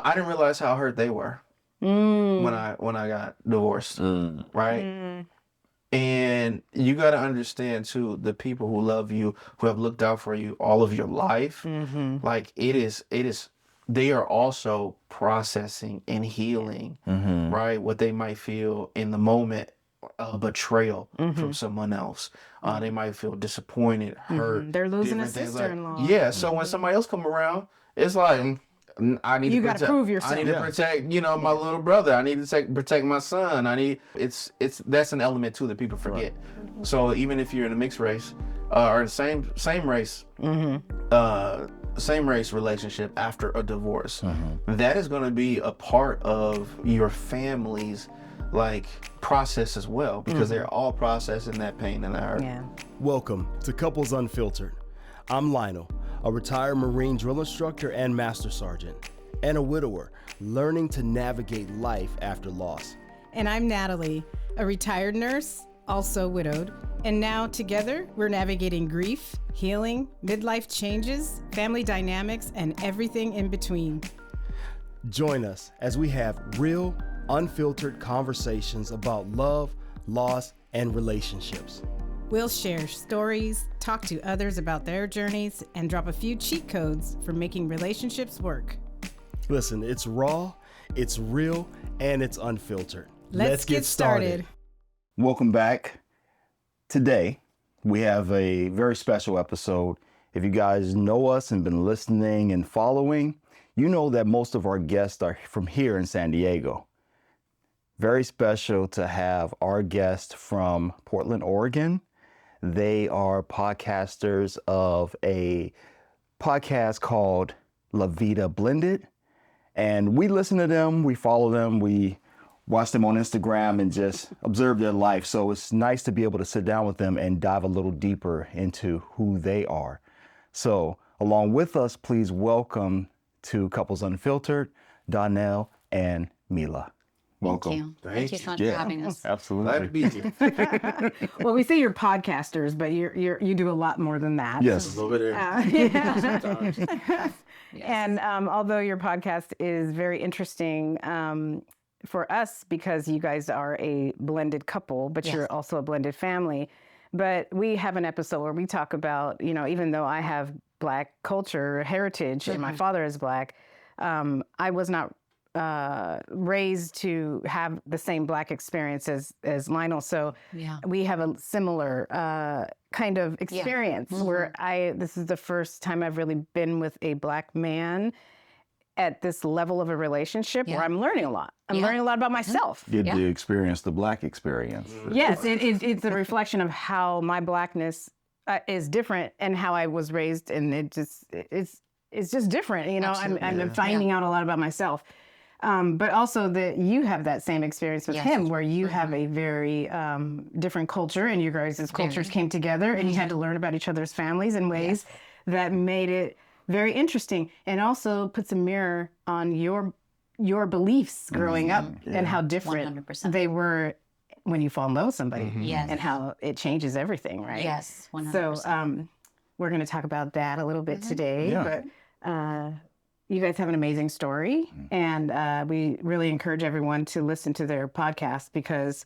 I didn't realize how hurt they were when I got divorced, right? And you got to understand too, the people who love you, who have looked out for you all of your life, like it is, they are also processing and healing, right? What they might feel in the moment of betrayal from someone else. They might feel disappointed, hurt. They're losing a different things like sister-in-law. yeah. So when somebody else come around, it's like I need You to got to protect. prove I yourself. need to protect, my little brother. I need to protect my son. It's that's an element too that people forget. So even if you're in a mixed race, or the same race, same race relationship after a divorce, that is going to be a part of your family's like process as well, because they're all processing that pain and that hurt. Yeah. Welcome to Couples Unfiltered. I'm Lionel, a retired Marine drill instructor and master sergeant, and a widower learning to navigate life after loss. And I'm Natalie, a retired nurse, also widowed. And now together, we're navigating grief, healing, midlife changes, family dynamics, and everything in between. Join us as we have real, unfiltered conversations about love, loss, and relationships. We'll share stories, talk to others about their journeys, and drop a few cheat codes for making relationships work. Listen, it's raw, it's real, and it's unfiltered. Let's get started. Welcome back. Today, we have a very special episode. If you guys know us and been listening and following, you know that most of our guests are from here in San Diego. Very special to have our guest from Portland, Oregon. They are podcasters of a podcast called Vida Blended. And we listen to them, we follow them, we watch them on Instagram and just observe their life. So it's nice to be able to sit down with them and dive a little deeper into who they are. So along with us, please welcome to Couples Unfiltered, Donnell and Mila. Welcome. Thank you so much for having us. Absolutely. Glad to be here. Well, we say you're podcasters, but you do a lot more than that. Yes. A little bit Yeah. sometimes. And although your podcast is very interesting for us because you guys are a blended couple, but you're also a blended family. But we have an episode where we talk about, even though I have Black culture, heritage, and my father is Black, I was not raised to have the same Black experience as Lionel. So we have a similar kind of experience where this is the first time I've really been with a Black man at this level of a relationship where I'm learning a lot. I'm learning a lot about myself. Get to experience the Black experience. Yes, it's a reflection of how my Blackness is different and how I was raised, and it's just different. I'm finding out a lot about myself. But also that you have that same experience with him, where you have a very different culture, and you guys' cultures came together, and you had to learn about each other's families in ways that made it very interesting, and also puts a mirror on your beliefs growing up and how different 100%. They were when you fall in love with somebody, and how it changes everything, right? Yes, 100%. So we're going to talk about that a little bit today, but you guys have an amazing story, and we really encourage everyone to listen to their podcast, because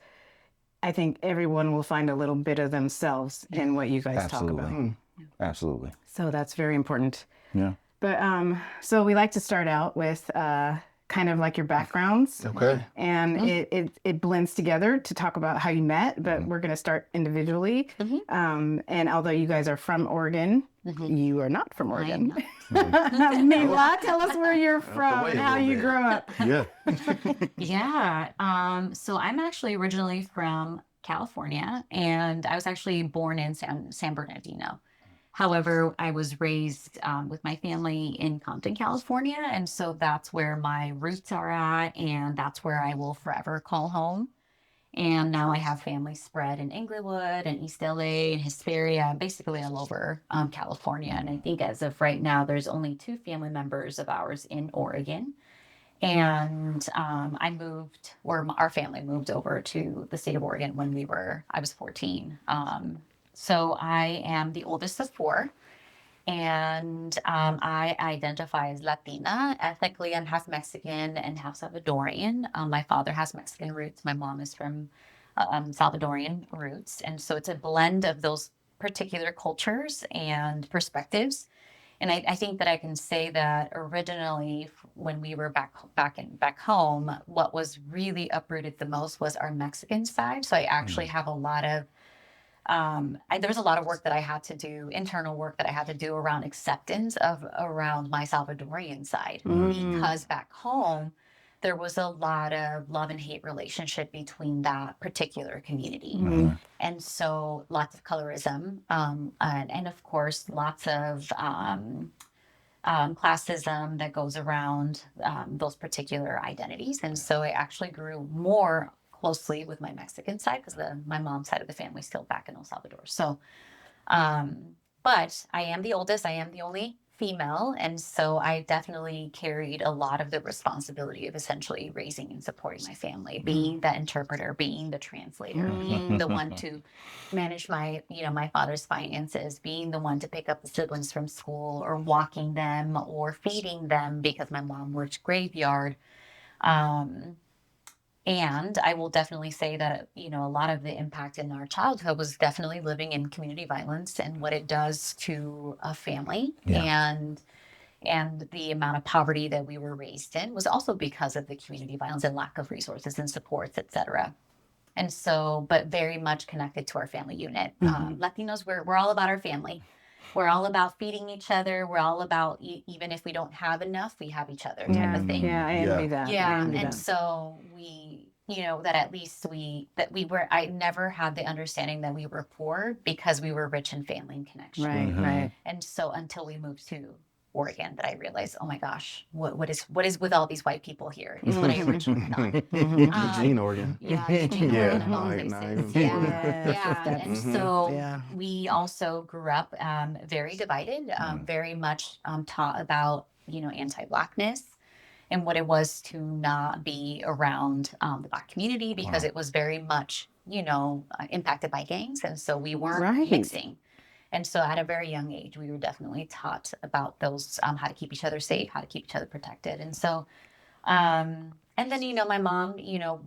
I think everyone will find a little bit of themselves in what you guys talk about. Absolutely. So that's very important. Yeah. But so we like to start out with kind of like your backgrounds. Okay. And it blends together to talk about how you met, but we're going to start individually. And although you guys are from Oregon, you are not from Oregon. Mila, tell us where you're from and how you grew up. So I'm actually originally from California, and I was actually born in San Bernardino. However, I was raised with my family in Compton, California, and so that's where my roots are at, and that's where I will forever call home. And now I have family spread in Inglewood and East LA and Hesperia, basically all over California. And I think as of right now, there's only 2 family members of ours in Oregon. And our family moved over to the state of Oregon when I was 14. So I am the oldest of 4. and I identify as Latina. Ethnically, I'm half Mexican and half Salvadorian. My father has Mexican roots. My mom is from Salvadorian roots. And so it's a blend of those particular cultures and perspectives. And I think that I can say that originally, when we were back home, what was really uprooted the most was our Mexican side. So I actually have a lot of there was a lot of work that I had to do, internal work that I had to do around acceptance of around my Salvadorian side, because back home there was a lot of love and hate relationship between that particular community. And so lots of colorism, and of course lots of classism that goes around those particular identities. And so I actually grew more closely with my Mexican side because my mom's side of the family is still back in El Salvador. So, but I am the oldest. I am the only female. And so I definitely carried a lot of the responsibility of essentially raising and supporting my family, being the interpreter, being the translator, being the one to manage my father's finances, being the one to pick up the siblings from school or walking them or feeding them because my mom worked graveyard. And I will definitely say that, a lot of the impact in our childhood was definitely living in community violence and what it does to a family. And the amount of poverty that we were raised in was also because of the community violence and lack of resources and supports, et cetera. And so, but very much connected to our family unit. Latinos, we're all about our family. We're all about feeding each other. We're all about, even if we don't have enough, we have each other type of thing. Yeah, I envy that. Yeah, envy and that. so that at least I never had the understanding that we were poor because we were rich in family and connection. Right. And so until we moved to Oregon, that I realized, oh my gosh, what is with all these white people here is what I originally thought. Eugene, Oregon. Yeah, Eugene, Yeah, Oregon, of all not places. even Yeah. And so Yeah. we also grew up very divided, very much taught about, anti-Blackness and what it was to not be around the Black community because it was very much, impacted by gangs. And so we weren't mixing. And so at a very young age, we were definitely taught about those, how to keep each other safe, how to keep each other protected. And so, and then, my mom,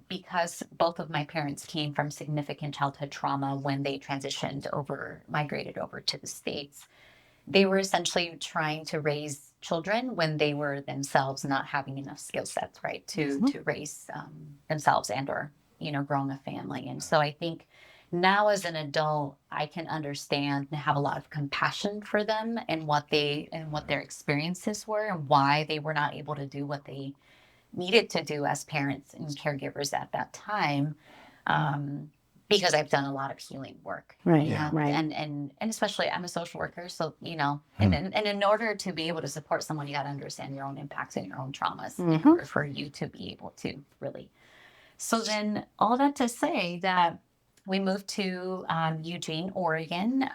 because both of my parents came from significant childhood trauma when they migrated over to the States, they were essentially trying to raise children when they were themselves not having enough skill sets, right, to raise themselves and/or, growing a family. And so I think now as an adult, I can understand and have a lot of compassion for them and what their experiences were and why they were not able to do what they needed to do as parents and caregivers at that time. Because I've done a lot of healing work. Right. And especially I'm a social worker. So, and in order to be able to support someone, you got to understand your own impacts and your own traumas in order for you to be able to really. So then all that to say that we moved to Eugene, Oregon,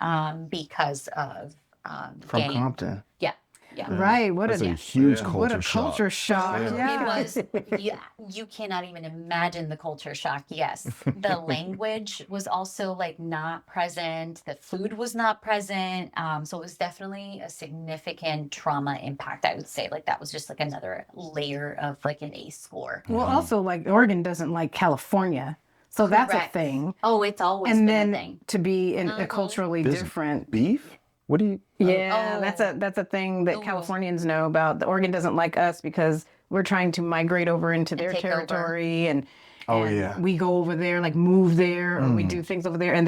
because of From gang. Compton. Yeah. Right. That's a huge What a culture shock. culture shock. Yeah. It was, you cannot even imagine the culture shock. Yes. The language was also not present. The food was not present. So it was definitely a significant trauma impact, I would say. That was just another layer of an ACE score. Well, also Oregon doesn't like California. So that's Correct. a thing. Oh, it's always And been then a thing. to be in a culturally different Beef? What do you? Yeah, that's a thing that Californians know about. The Oregon doesn't like us because we're trying to migrate over into their take territory and yeah. we go over there, move there, or we do things over there, and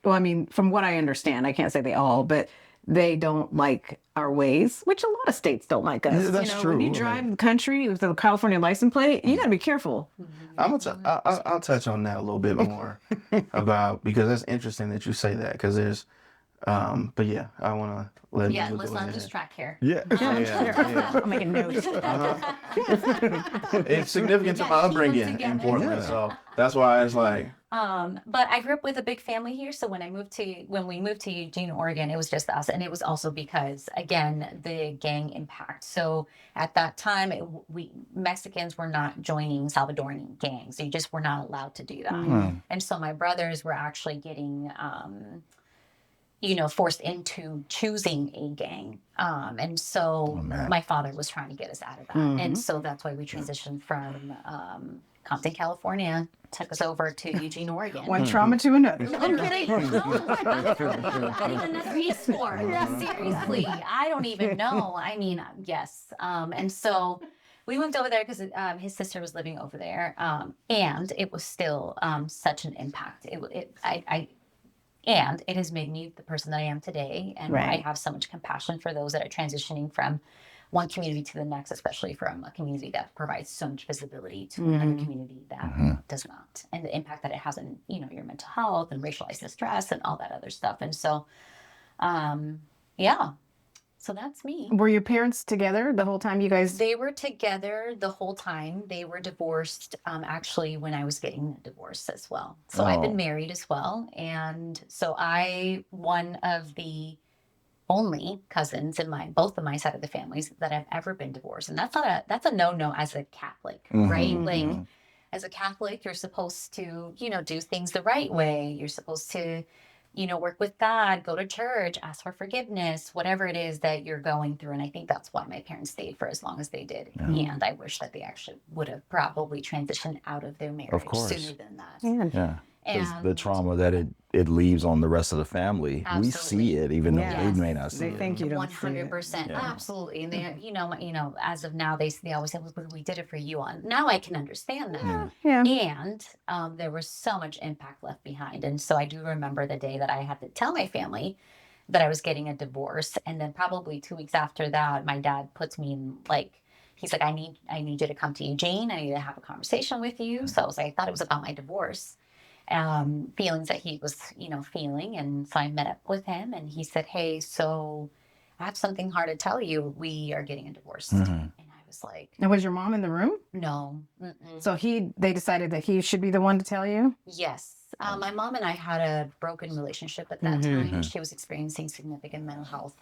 well, I mean, from what I understand, I can't say they all, but they don't like our ways, which a lot of states don't like us. Yeah, that's true. When you drive the country with the California license plate, you got to be careful. I'll touch on that a little bit more because that's interesting that you say that because there's, but yeah, I want to let you let's not lose track here. Yeah. I'm making notes. It's significant to my upbringing, importantly. So that's why it's but I grew up with a big family here. So when we moved to Eugene, Oregon, it was just us. And it was also because, again, the gang impact. So at that time, we Mexicans were not joining Salvadorian gangs. You just were not allowed to do that. And so my brothers were actually getting, forced into choosing a gang. And so my father was trying to get us out of that. And so that's why we transitioned from Compton, California, took us over to Eugene, Oregon. One trauma to another. I'm kidding. Adding another e-sport. Seriously, I don't even know. I mean, yes. And so we moved over there because his sister was living over there, and it was still such an impact. And it has made me the person that I am today. And I have so much compassion for those that are transitioning from one community to the next, especially from a community that provides so much visibility to another community that does not. And the impact that it has on, your mental health and racialized distress and all that other stuff. And so, so that's me. Were your parents together the whole time you guys? They were together the whole time. They were divorced actually when I was getting a divorce as well. So I've been married as well. And so one of the only cousins in both of my side of the families that have ever been divorced. And that's a no-no as a Catholic, right? Like as a Catholic, you're supposed to, do things the right way. You're supposed to, work with God, go to church, ask for forgiveness, whatever it is that you're going through. And I think that's why my parents stayed for as long as they did. And I wish that they actually would have probably transitioned out of their marriage sooner than that. Yeah. Because the trauma that it leaves on the rest of the family, we see it, even though they may not see it. They think you don't 100%. Absolutely. And they, as of now, they always say, well, we did it for you. Now I can understand that. And there was so much impact left behind. And so I do remember the day that I had to tell my family that I was getting a divorce. And then probably 2 weeks after that, my dad puts me in he's like, I need you to come to Eugene. I need to have a conversation with you. So I was like, I thought it was about my divorce. Feelings that he was, feeling. And so I met up with him and he said, hey, so I have something hard to tell you. We are getting a divorce. And I was like, and was your mom in the room? No. So they decided that he should be the one to tell you? Yes. My mom and I had a broken relationship at that time. She was experiencing significant mental health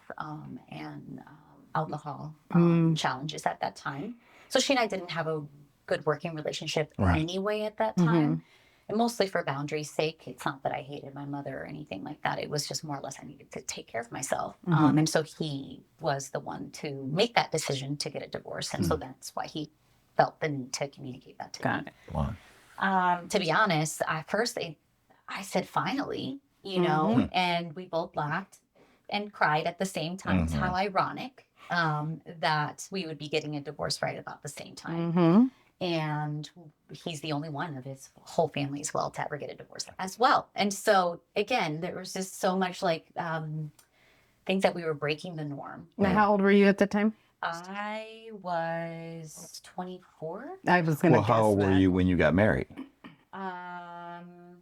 and alcohol challenges at that time. So she and I didn't have a good working relationship anyway at that time. And mostly for boundaries' sake. It's not that I hated my mother or anything like that. It was just more or less I needed to take care of myself. And so he was the one to make that decision to get a divorce. And so that's why he felt the need to communicate that to me. Wow. To be honest, at first I said, finally, and we both laughed and cried at the same time. It's how ironic that we would be getting a divorce right about the same time. And he's the only one of his whole family as well to ever get a divorce as well. And so, again, there was just so much things that we were breaking the norm. Now, how old were you at the time? I was 24. I was going to guess how old were you when you got married?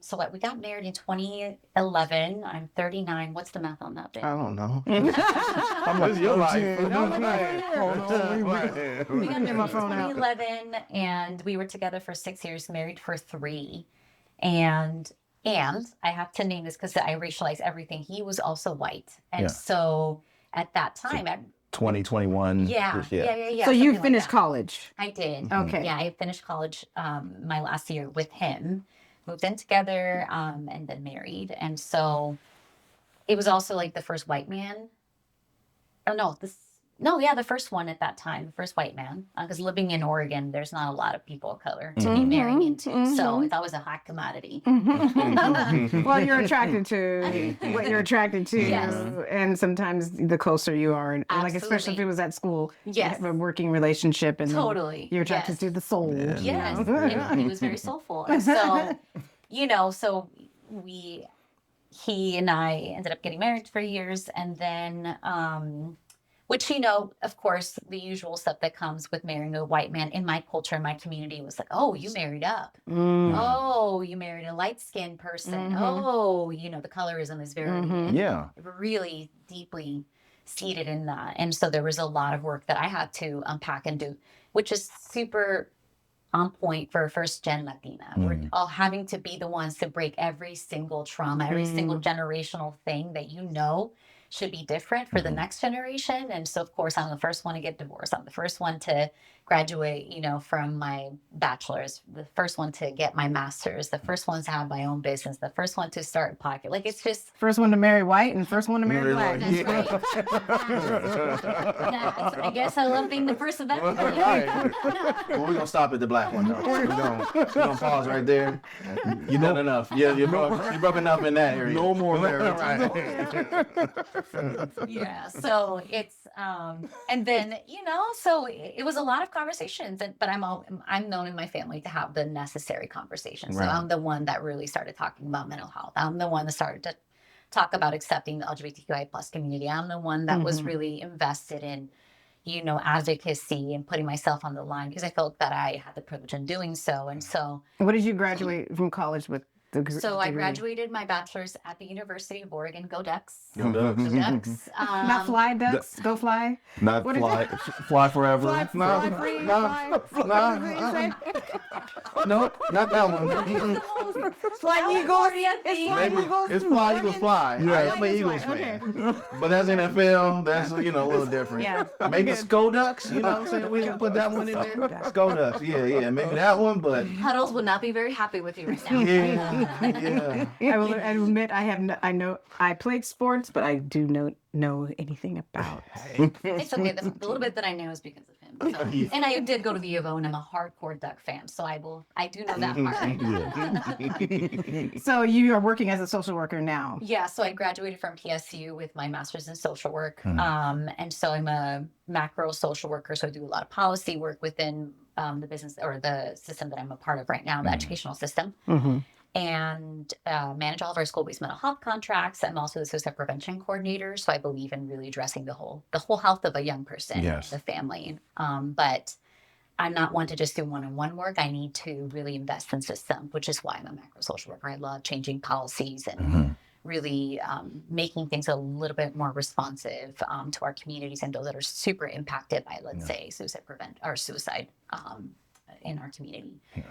So we got married in 2011. I'm 39. What's the math on that, babe? I don't know. I'm like, your life. We got married in 2011, and we were together for 6 years, married for 3. And I have to name this because I racialize everything. He was also white. And so at that time, 2021. Yeah. So you finished college? I did. Okay. Yeah, I finished college my last year with him. Moved in together and then married. And so it was also the first white man. The first one at that time, the first white man. Because living in Oregon, there's not a lot of people of color to be marrying into. So it's always a hot commodity. Well, you're attracted to what you're attracted to. Yes. And sometimes the closer you are, and especially if it was at school, you have a working relationship and you're attracted to the soul. Yes. And he was very soulful. And so, he and I ended up getting married for years. And then, which, of course, the usual stuff that comes with marrying a white man in my culture, in my community was like, oh, you married up. Oh, you married a light-skinned person. Oh, the colorism is very, really deeply seated in that. And so there was a lot of work that I had to unpack and do, which is super on point for a first-gen Latina. We're all having to be the ones to break every single trauma, every single generational thing that should be different for the next generation. And so, of course, I'm the first one to get divorced. I'm the first one to graduate, from my bachelor's, the first one to get my master's, the first one to have my own business, the first one to start a pocket. Like, it's just First one to marry white and first one to marry black. that's right. I guess I love being the first of that. Right. Well, we're gonna stop at the black one though. We're gonna pause right there. You know enough. Yeah, you broke enough in that area. No more marriage. Yeah. So it's and then so it was a lot of conversations, but I'm known in my family to have the necessary conversations. So Right. I'm the one that really started talking about mental health. I'm the one that started to talk about accepting the LGBTQI plus community. I'm the one that was really invested in advocacy and putting myself on the line because I felt that I had the privilege in doing so. And so, What did you graduate from college with? so I graduated my bachelor's at the University of Oregon. Go Ducks. Go Ducks. Go Ducks. Not fly ducks, go fly. Not What is fly forever. Fly free, fly. Nope, not that one. Fly eagles. Maybe it's fly, Eagles fly. Yeah. I am an Eagles fan. But that's NFL. That's a little different. Yeah. Maybe Sko Ducks. You know what I'm saying? We can put that one in there. Sko Ducks. Yeah. Maybe that one, but Huddles would not be very happy with you right now. yeah. I will admit I played sports, but I do not know anything about. It's okay. The little bit that I know is because of him. So. And I did go to the U of O, and I'm a hardcore Duck fan, so I do know that part. So you are working as a social worker now. Yeah, so I graduated from PSU with my master's in social work. And so I'm a macro social worker, so I do a lot of policy work within the business or the system that I'm a part of right now, the educational system. And manage all of our school-based mental health contracts. I'm also the suicide prevention coordinator, so I believe in really addressing the whole health of a young person, Yes. the family. But I'm not one to just do one-on-one work. I need to really invest in systems, which is why I'm a macro social worker. I love changing policies and really making things a little bit more responsive to our communities and those that are super impacted by, let's say, suicide in our community. Yeah.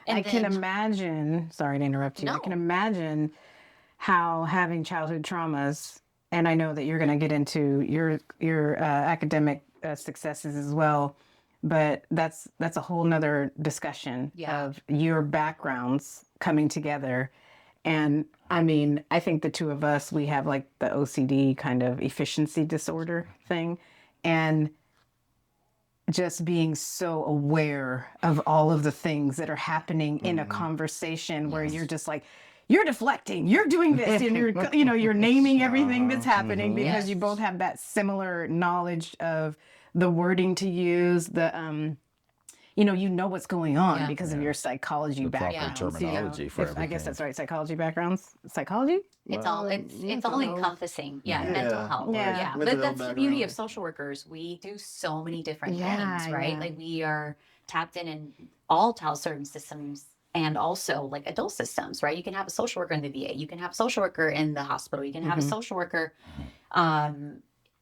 I can imagine, sorry to interrupt you, I can imagine how having childhood traumas, and I know that you're going to get into your academic successes as well, but that's a whole nother discussion of your backgrounds coming together. And I mean, I think the two of us, we have like the OCD kind of efficiency disorder thing. And just being so aware of all of the things that are happening in a conversation where you're just like, you're deflecting, you're doing this, and you're naming everything that's happening because you both have that similar knowledge of the wording to use, the you know what's going on because of your psychology background. Proper terminology for everything. I guess that's right. Psychology baggrouns. Psychology? It's all encompassing. Mental health. Yeah. But that's the beauty of social workers. We do so many different things, right? Yeah. Like we are tapped in all child serving systems and also like adult systems, right? You can have a social worker in the VA. You can have a social worker in the hospital. You can have a social worker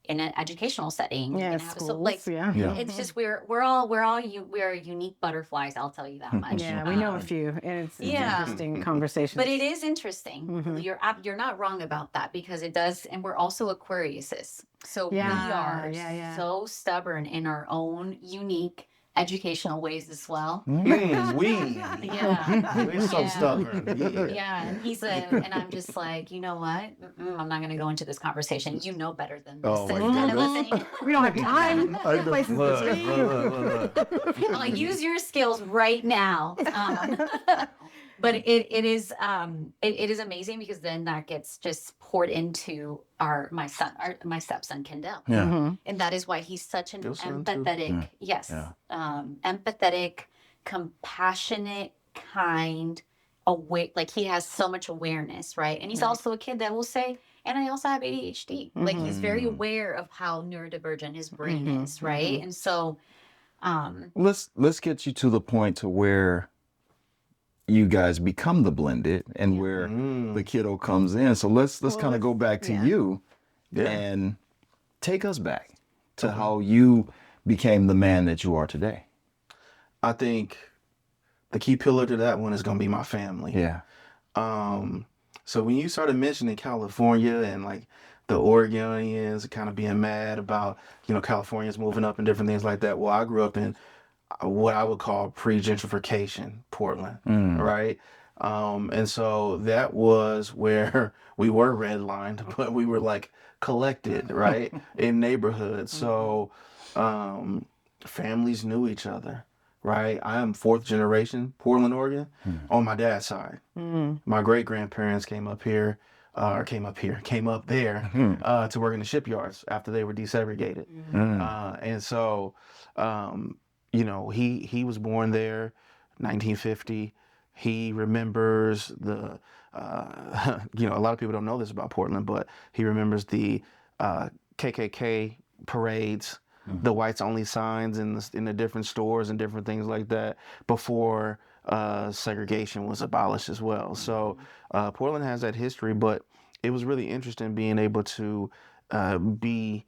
in an educational setting. Yeah, you can have schools. It's just we're unique butterflies. I'll tell you that much. Yeah, we know a few, and it's interesting conversation. But it is interesting. You're not wrong about that because it does, and we're also Aquariuses, so we are so stubborn in our own unique educational ways as well. We're so stubborn. And I'm just like, you know what? I'm not going to go into this conversation. You know better than this. Oh, my goodness. We don't have time. Places to speak. Like, use your skills right now. But it is amazing because then that gets just poured into my stepson Kendall. And that is why he's such an empathetic, empathetic, compassionate, kind, aware. Like he has so much awareness, right? And he's also a kid that will say, and I also have ADHD. Like he's very aware of how neurodivergent his brain is, right? And so, let's get you to the point to where you guys become the blended and where the kiddo comes in. So let's kind of go back to you and take us back to how you became the man that you are today. I think the key pillar to that one is going to be my family. Yeah. So when you started mentioning California and like the Oregonians kind of being mad about, Californians moving up and different things like that. Well, I grew up in what I would call pre-gentrification Portland, right? And so that was where we were redlined, but we were like collected, right, in neighborhoods. So families knew each other, right? I am fourth generation Portland, Oregon, on my dad's side. My great grandparents came up there to work in the shipyards after they were desegregated. And so, he was born there, 1950. He remembers a lot of people don't know this about Portland, but he remembers the KKK parades, the whites only signs in the different stores and different things like that before segregation was abolished as well. So Portland has that history, but it was really interesting being able to be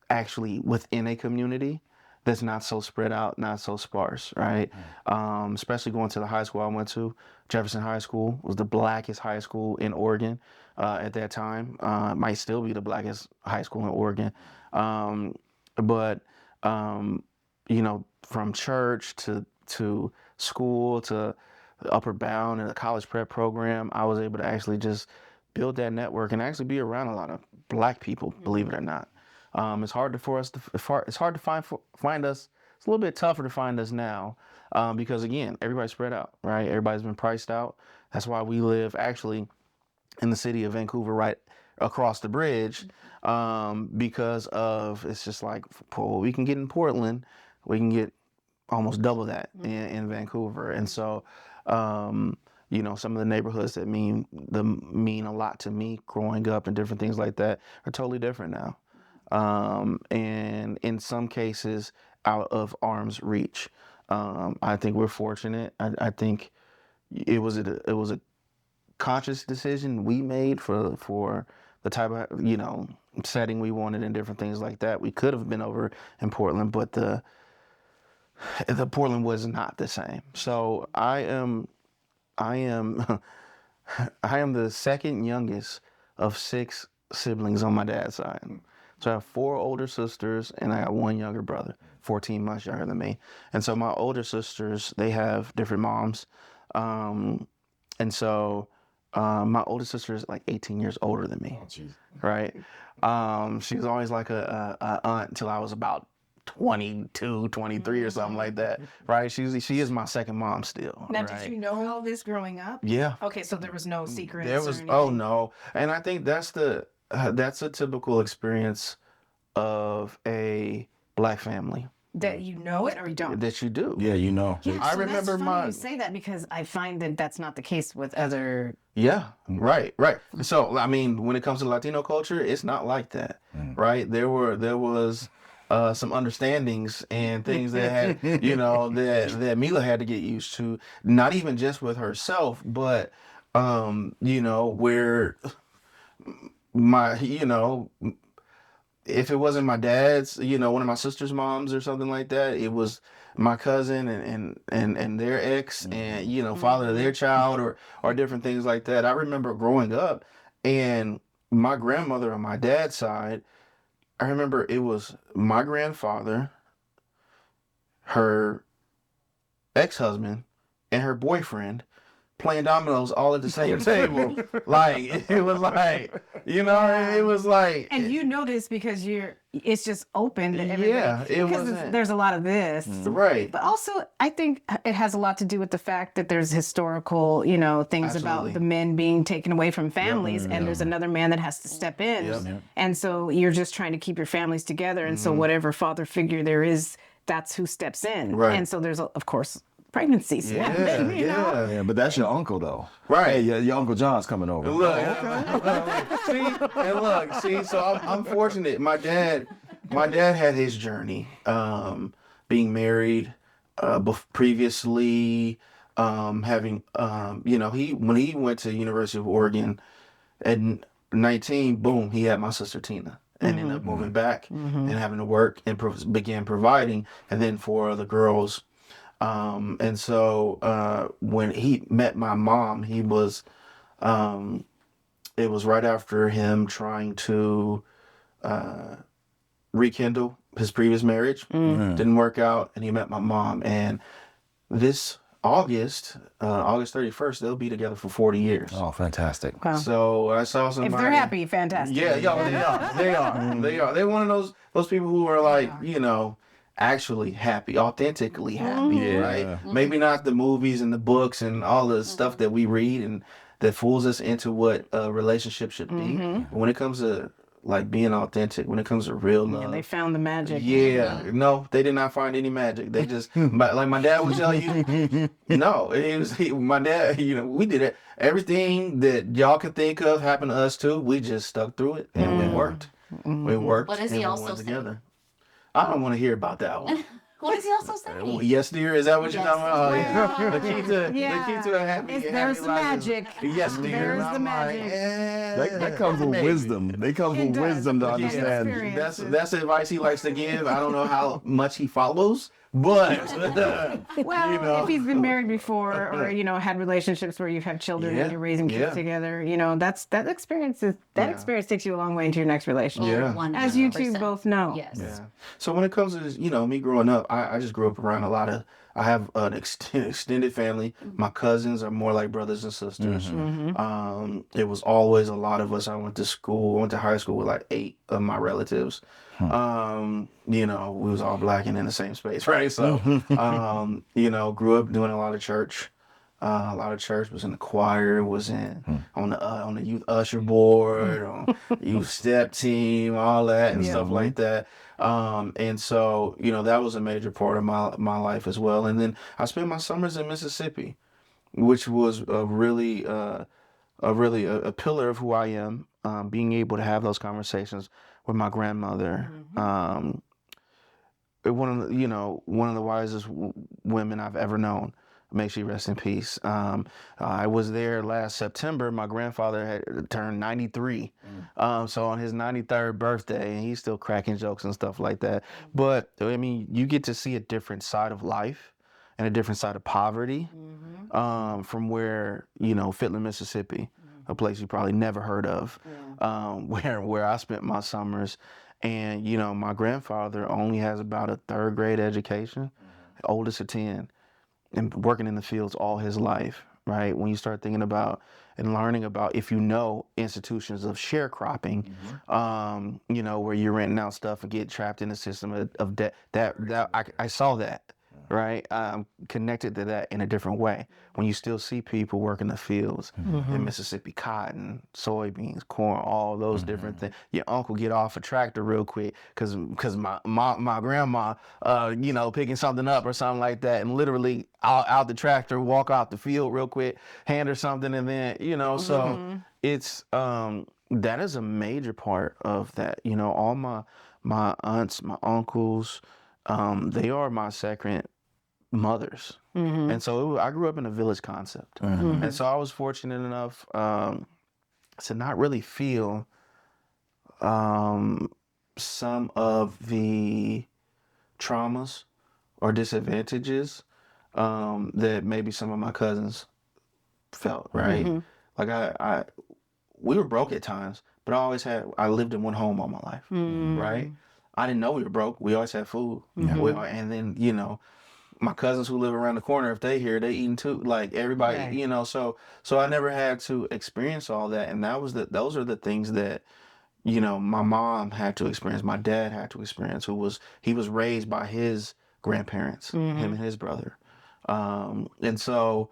actually within a community that's not so spread out, not so sparse, right? Especially going to the high school I went to, Jefferson High School was the blackest high school in Oregon at that time. Might still be the blackest high school in Oregon. But from church to school to the Upper Bound and the college prep program, I was able to actually just build that network and actually be around a lot of black people, believe it or not. It's hard to find us. It's a little bit tougher to find us now because again, everybody's spread out, right? Everybody's been priced out. That's why we live actually in the city of Vancouver, right across the bridge, because of it's just like what we can get in Portland, we can get almost double that in Vancouver, and so. Some of the neighborhoods that mean a lot to me growing up and different things like that are totally different now. And in some cases out of arm's reach. I think we're fortunate. I think it was a conscious decision we made for the type of setting we wanted and different things like that. We could have been over in Portland, but the Portland was not the same. So I am the second youngest of 6 siblings on my dad's side. So I have 4 older sisters and I got 1 younger brother, 14 months younger than me. And so my older sisters, they have different moms. And so my older sister is like 18 years older than me, right? She was always like a aunt until I was about 22, 23 or something like that, right? She is my second mom still. Now, right? did you know all this growing up? Yeah. Okay, so there was no secrets. There was, oh no. And I think that's a typical experience of a black family. That you know it or you don't? That you do. Yeah, you know. Yeah, I so remember that's funny you say that because I find that that's not the case with other. Yeah, right. So, I mean, when it comes to Latino culture, it's not like that, right? There was some understandings and things that had, that Mila had to get used to, not even just with herself, but, where if it wasn't my dad's, one of my sister's moms or something like that, it was my cousin and their ex and, father of their child or different things like that. I remember growing up and my grandmother on my dad's side, I remember it was my grandfather, her ex-husband, and her boyfriend playing dominoes all at the same table. Like, it was like, it was like. And you know this because it's just open to everybody. Yeah, it was. There's a lot of this. Right. But also, I think it has a lot to do with the fact that there's historical, things about the men being taken away from families, and there's another man that has to step in. Yep. And so you're just trying to keep your families together. And so whatever father figure there is, that's who steps in. Right. And so there's, of course, pregnancies. Yeah, but that's your uncle though. Right. Hey, your Uncle John's coming over. Look, so I'm fortunate. My dad had his journey, being married, previously, having, when he went to University of Oregon at 19, boom, he had my sister Tina. And ended up moving back and having to work and began providing. And then for the girls, and so when he met my mom, he was, it was right after him trying to rekindle his previous marriage. Didn't work out, and he met my mom. And this August 31st, they'll be together for 40 years. Oh, fantastic. Wow. So I saw somebody. If they're happy, fantastic. Yeah, they are. They are. They are. They're one of those people who are like, actually happy, authentically happy, right? Maybe not the movies and the books and all the stuff that we read and that fools us into what a relationship should be. But when it comes to like being authentic, when it comes to real love, They found the magic. yeah, no, they did not find any magic. They just, like my dad would tell you, no, my dad, we did it. Everything that y'all could think of happened to us too. We just stuck through it and it worked. It worked. What does he and we also went say? together. I don't want to hear about that one. What does he also say? Yes, dear. Is that what you're Yes. talking about? Oh, yeah. The key to a happy, There's the life is- magic. Yes, dear. There's And the I'm magic. like, That comes with maybe. wisdom. They come with does. wisdom to Yeah, understand. experience. That's the advice he likes to give. I don't know how much he follows, but Well, if he's been married before or, had relationships where you've had children Yeah, and you're raising kids yeah. together, that experience experience takes you a long way into your next relationship. Yeah. As you two 100%. both know. Yes. Yeah. So when it comes to me growing up, I just grew up around a lot of. I have an extended family. My cousins are more like brothers and sisters. It was always a lot of us. I went to high school with like 8 of my relatives. We was all black and in the same space, right? So, grew up doing a lot of church. Was in the choir, was on the youth usher board, on youth step team, all that and stuff like that. And so, that was a major part of my life as well. And then I spent my summers in Mississippi, which was really a pillar of who I am. Being able to have those conversations with my grandmother. One of the wisest women I've ever known. May she rest in peace. I was there last September. My grandfather had turned 93. So on his 93rd birthday, and he's still cracking jokes and stuff like that. But I mean, you get to see a different side of life and a different side of poverty from where, Fitland, Mississippi, a place you probably never heard of, where I spent my summers. And, my grandfather only has about a 3rd grade education, oldest of 10. And working in the fields all his life, right? When you start thinking about and learning about, if institutions of sharecropping, where you're renting out stuff and get trapped in the system of debt, I saw that, right? I'm connected to that in a different way. When you still see people working the fields in Mississippi, cotton, soybeans, corn, all those different things. Your uncle get off a tractor real quick because my grandma, picking something up or something like that, and literally out the tractor, walk out the field real quick, hand her something, and then so it's that is a major part of that. All my aunts, my uncles, they are my second mothers. And so I grew up in a village concept. And so I was fortunate enough to not really feel some of the traumas or disadvantages that maybe some of my cousins felt, right? Like we were broke at times, but I lived in one home all my life, right? I didn't know we were broke. We always had food. And then, my cousins who live around the corner, if they here, they eating too. Like everybody, so I never had to experience all that. And those are the things that, my mom had to experience. My dad had to experience, he was raised by his grandparents, him and his brother. And so,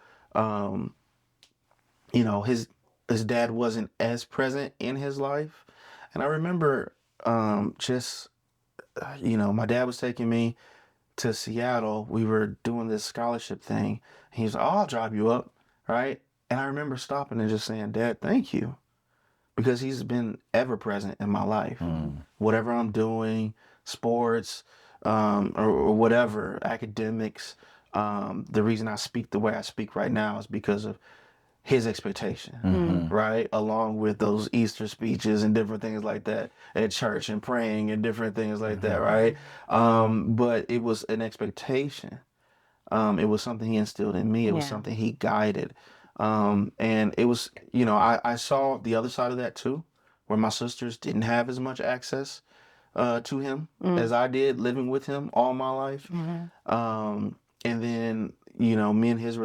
his dad wasn't as present in his life. And I remember my dad was taking me to Seattle. We were doing this scholarship thing. He was like, "Oh, I'll drop you up," right? And I remember stopping and just saying, "Dad, thank you." Because he's been ever present in my life. Whatever I'm doing, sports, or whatever, academics, the reason I speak the way I speak right now is because of his expectation, right? Along with those Easter speeches and different things like that at church and praying and different things like that, right? But it was an expectation. It was something he instilled in me. It was something he guided. And it was, I saw the other side of that too, where my sisters didn't have as much access to him as I did living with him all my life. And then, you know, me and his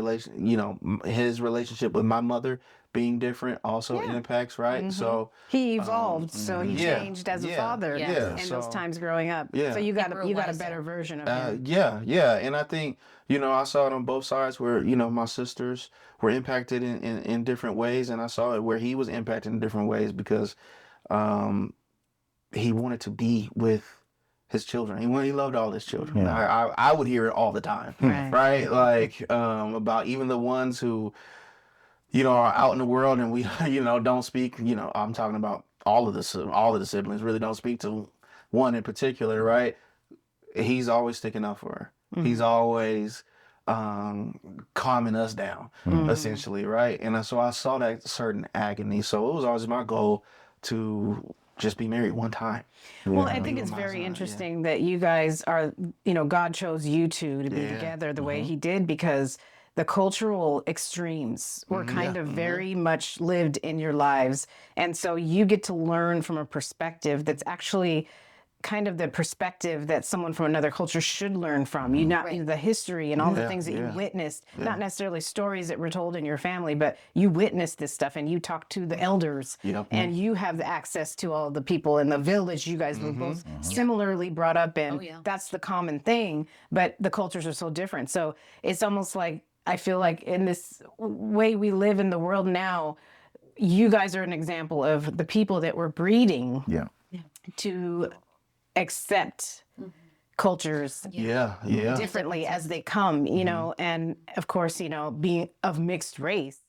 his relationship with my mother being different also impacts, right? So he evolved, so he changed as a father Yeah. in those times growing up. Yeah. So you got grew a wiser. better version of him. yeah. And I think, you know, I saw it on both sides where, you know, my sisters were impacted in different ways. And I saw it where he was impacted in different ways because he wanted to be with his children. He loved all his children. I would hear it all the time, right? Like about even the ones who, you know, are out in the world and we, you know, don't speak. You know, I'm talking about all of the siblings really don't speak to one in particular, right? He's always sticking up for her. He's always calming us down, essentially, right? And so I saw that certain agony. So it was always my goal to just be married one time. Well, I think it's very interesting that you guys are, you know, God chose you two to be together the way he did because the cultural extremes were kind of very much lived in your lives. And so you get to learn from a perspective that's actually kind of the perspective that someone from another culture should learn from. You know, the history and all the things that you witnessed, not necessarily stories that were told in your family, but you witnessed this stuff and you talked to the elders and you have the access to all the people in the village you guys were both similarly brought up in. That's the common thing, but the cultures are so different. So it's almost like, I feel like in this way we live in the world now, you guys are an example of the people that we're breeding to accept cultures differently as they come, you know, and of course, you know, being of mixed race,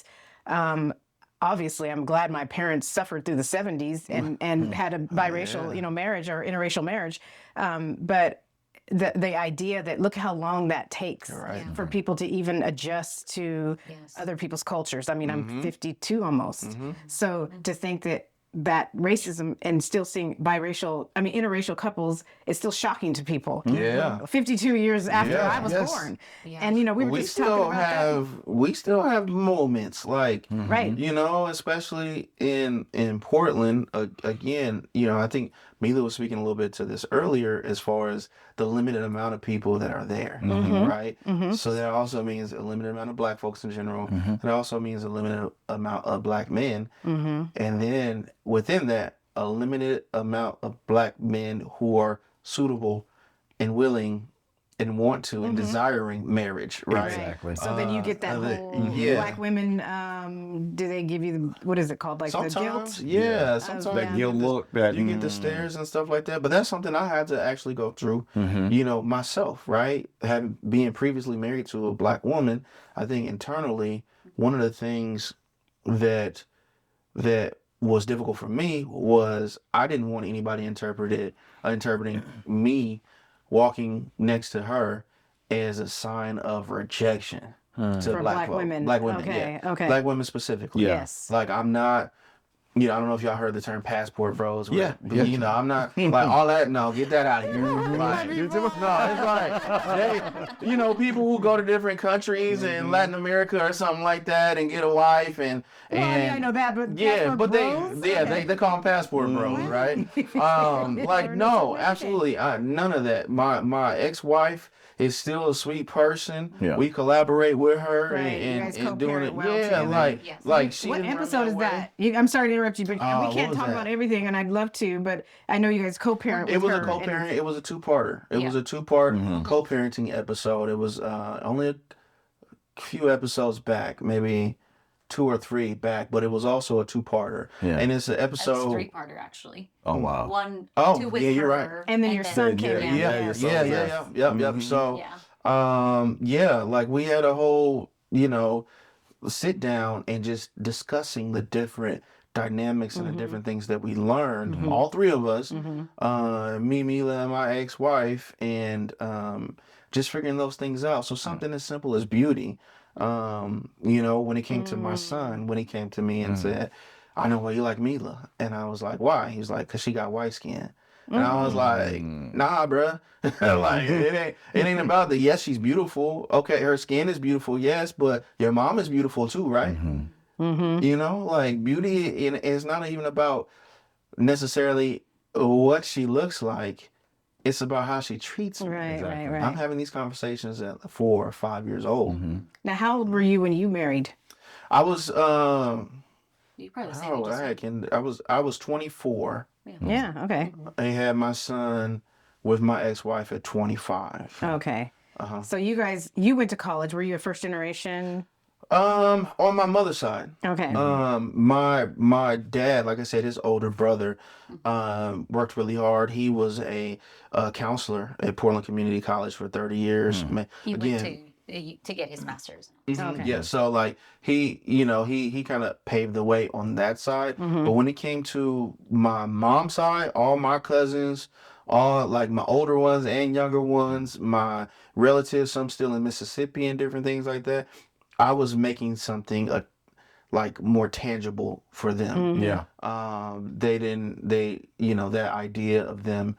obviously I'm glad my parents suffered through the 70s and had a biracial, you know, marriage or interracial marriage. But the idea that look how long that takes for people to even adjust to other people's cultures. I mean, I'm 52 almost. So to think that racism and still seeing interracial couples is still shocking to people. 52 years after I was born. And, you know, we were just talking about that. We still have moments like, you know, especially in Portland, again, you know, I think Mila was speaking a little bit to this earlier as far as the limited amount of people that are there, right? So that also means a limited amount of Black folks in general. It also means a limited amount of Black men. And then within that, a limited amount of Black men who are suitable and willing and want to and desiring marriage, right? Exactly. So then you get that whole Black women, do they give you, what is it called? Like sometimes, the guilt? Sometimes that guilt look. You get the stares and stuff like that. But that's something I had to actually go through, you know, myself, right? Being previously married to a Black woman, I think internally, one of the things that was difficult for me was I didn't want anybody interpreting me walking next to her as a sign of rejection to For Black women. Black women, Okay. Black women specifically. Yes. Like I'm not, you know, I don't know if y'all heard the term passport bros. But, Yeah. you know, I'm not like all that. No, get that out of here. Like, no, it's like, you know, people who go to different countries in Latin America or something like that and get a wife and I know that, but but bros? they call them passport bros, right? Like no, absolutely none of that. My ex-wife is still a sweet person. We collaborate with her and doing it. Like she. What episode is that? I'm sorry to interrupt you, but we can't talk about everything, and I'd love to, but I know you guys co-parent with her. It was a co-parent. It was a two-parter. It was a two-part co-parenting episode. It was only a few episodes back, maybe 2 or 3 back, but it was also a two-parter. And it's an episode. It's a 3-parter actually. Oh wow. 1, 2 with you're her, right. And then your son came in. Yep. So like we had a whole, you know, sit down and just discussing the different dynamics and the different things that we learned, all three of us, me, Mila, and my ex-wife, and just figuring those things out. So something as simple as beauty, you know, when it came to my son, when he came to me and said, I know why you like Mila. And I was like, why? He was like, because she got white skin. And I was like, nah, bruh. Like, it ain't about the, yes, she's beautiful. Okay, her skin is beautiful, yes, but your mom is beautiful too, right? You know, like beauty is not even about necessarily what she looks like. It's about how she treats me. Right, right, right. I'm having these conversations at 4 or 5 years old. Now, how old were you when you married? I was You probably the same how age old as me. heck, and I was 24. Yeah, okay. I had my son with my ex-wife at 25. Okay. So you went to college. Were you a first generation? On my mother's side. Okay. My dad, like I said, his older brother, worked really hard. He was a counselor at Portland Community College for 30 years. He Again, went to get his master's. Okay. yeah, so like he kind of paved the way on that side. But when it came to my mom's side, all my cousins, all like my older ones and younger ones, my relatives, some still in Mississippi and different things like that, I was making something like more tangible for them. Yeah. That idea of them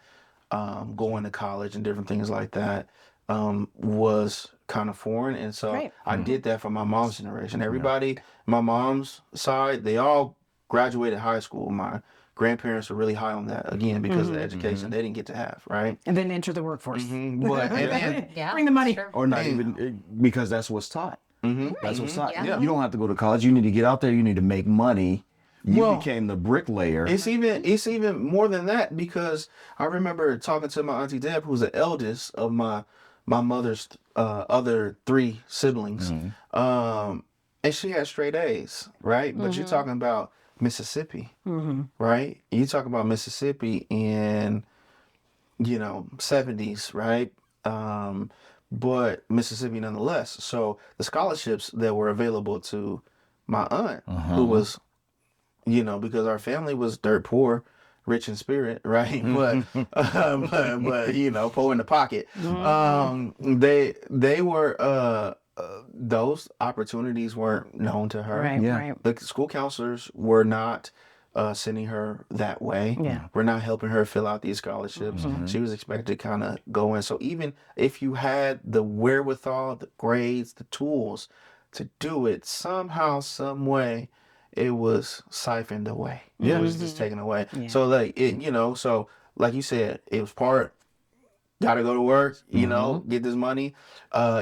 going to college and different things like that was kind of foreign. And so Right. I did that for my mom's generation. Everybody, my mom's side, they all graduated high school. My grandparents were really high on that, again, because of the education they didn't get to have, right? And then enter the workforce. But, and Yeah, Bring the money. sure. Or not even because that's what's taught. Mhm. That's what's taught. Yeah. You don't have to go to college. You need to get out there. You need to make money. You Well, became the bricklayer. It's even more than that, because I remember talking to my auntie Deb, who's the eldest of my mother's other 3 siblings, and she had straight A's, right? But you're talking about Mississippi, right? You talk about Mississippi in 70s, right? But Mississippi nonetheless. So the scholarships that were available to my aunt, who was because our family was dirt poor, rich in spirit, right? But poor in the pocket. They were those opportunities weren't known to her. Right, Yeah. right. The school counselors were not sending her that way. Yeah. We're not helping her fill out these scholarships. She was expected to kind of go in. So even if you had the wherewithal, the grades, the tools to do it, somehow, some way, it was siphoned away. Yeah. It was just taken away. Yeah. So like so like you said, it was part gotta go to work, get this money.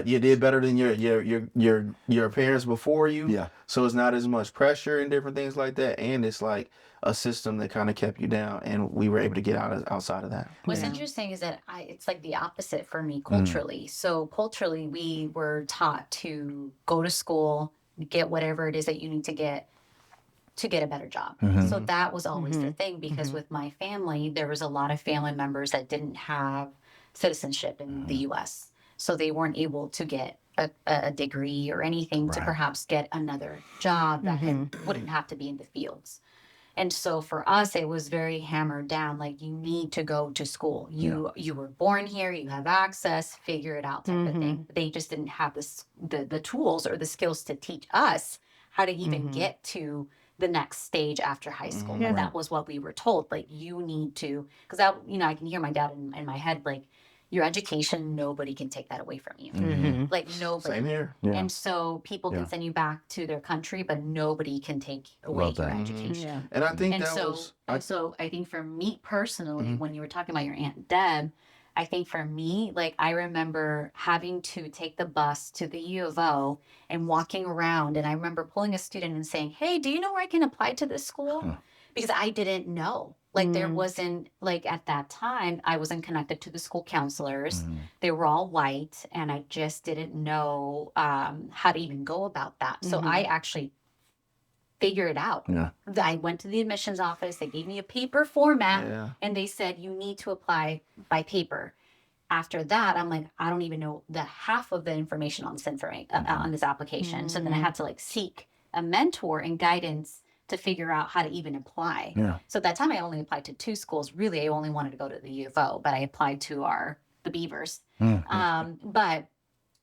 You did better than your parents before you. Yeah. So it's not as much pressure and different things like that. And it's like a system that kind of kept you down, and we were able to get outside of that. What's interesting is that it's like the opposite for me culturally. So culturally, we were taught to go to school, get whatever it is that you need to get a better job. So that was always the thing, because with my family, there was a lot of family members that didn't have citizenship in the U.S. So they weren't able to get a degree or anything to perhaps get another job that wouldn't have to be in the fields. And so for us, it was very hammered down, like, you need to go to school. You were born here, you have access, figure it out type of thing. But they just didn't have the tools or the skills to teach us how to even get to the next stage after high school. And that was what we were told. Like, you need to, because I can hear my dad in my head, like, your education, nobody can take that away from you. Like, nobody. Same here. Yeah. And so people can send you back to their country, but nobody can take away Love your that. education. Yeah. And I think And that so, was I think for me personally, when you were talking about your Aunt Deb, I think for me, like, I remember having to take the bus to the U of O and walking around. And I remember pulling a student and saying, "Hey, do you know where I can apply to this school?" Because I didn't know. Like, there wasn't, like, at that time, I wasn't connected to the school counselors. They were all white, and I just didn't know how to even go about that. So I actually figured it out. Yeah. I went to the admissions office. They gave me a paper format, Yeah. and they said, you need to apply by paper. After that, I'm like, I don't even know the half of the information on this application. So then I had to, like, seek a mentor and guidance to figure out how to even apply. Yeah. So at that time, I only applied to 2 schools. Really, I only wanted to go to the U of O, but I applied to the Beavers. But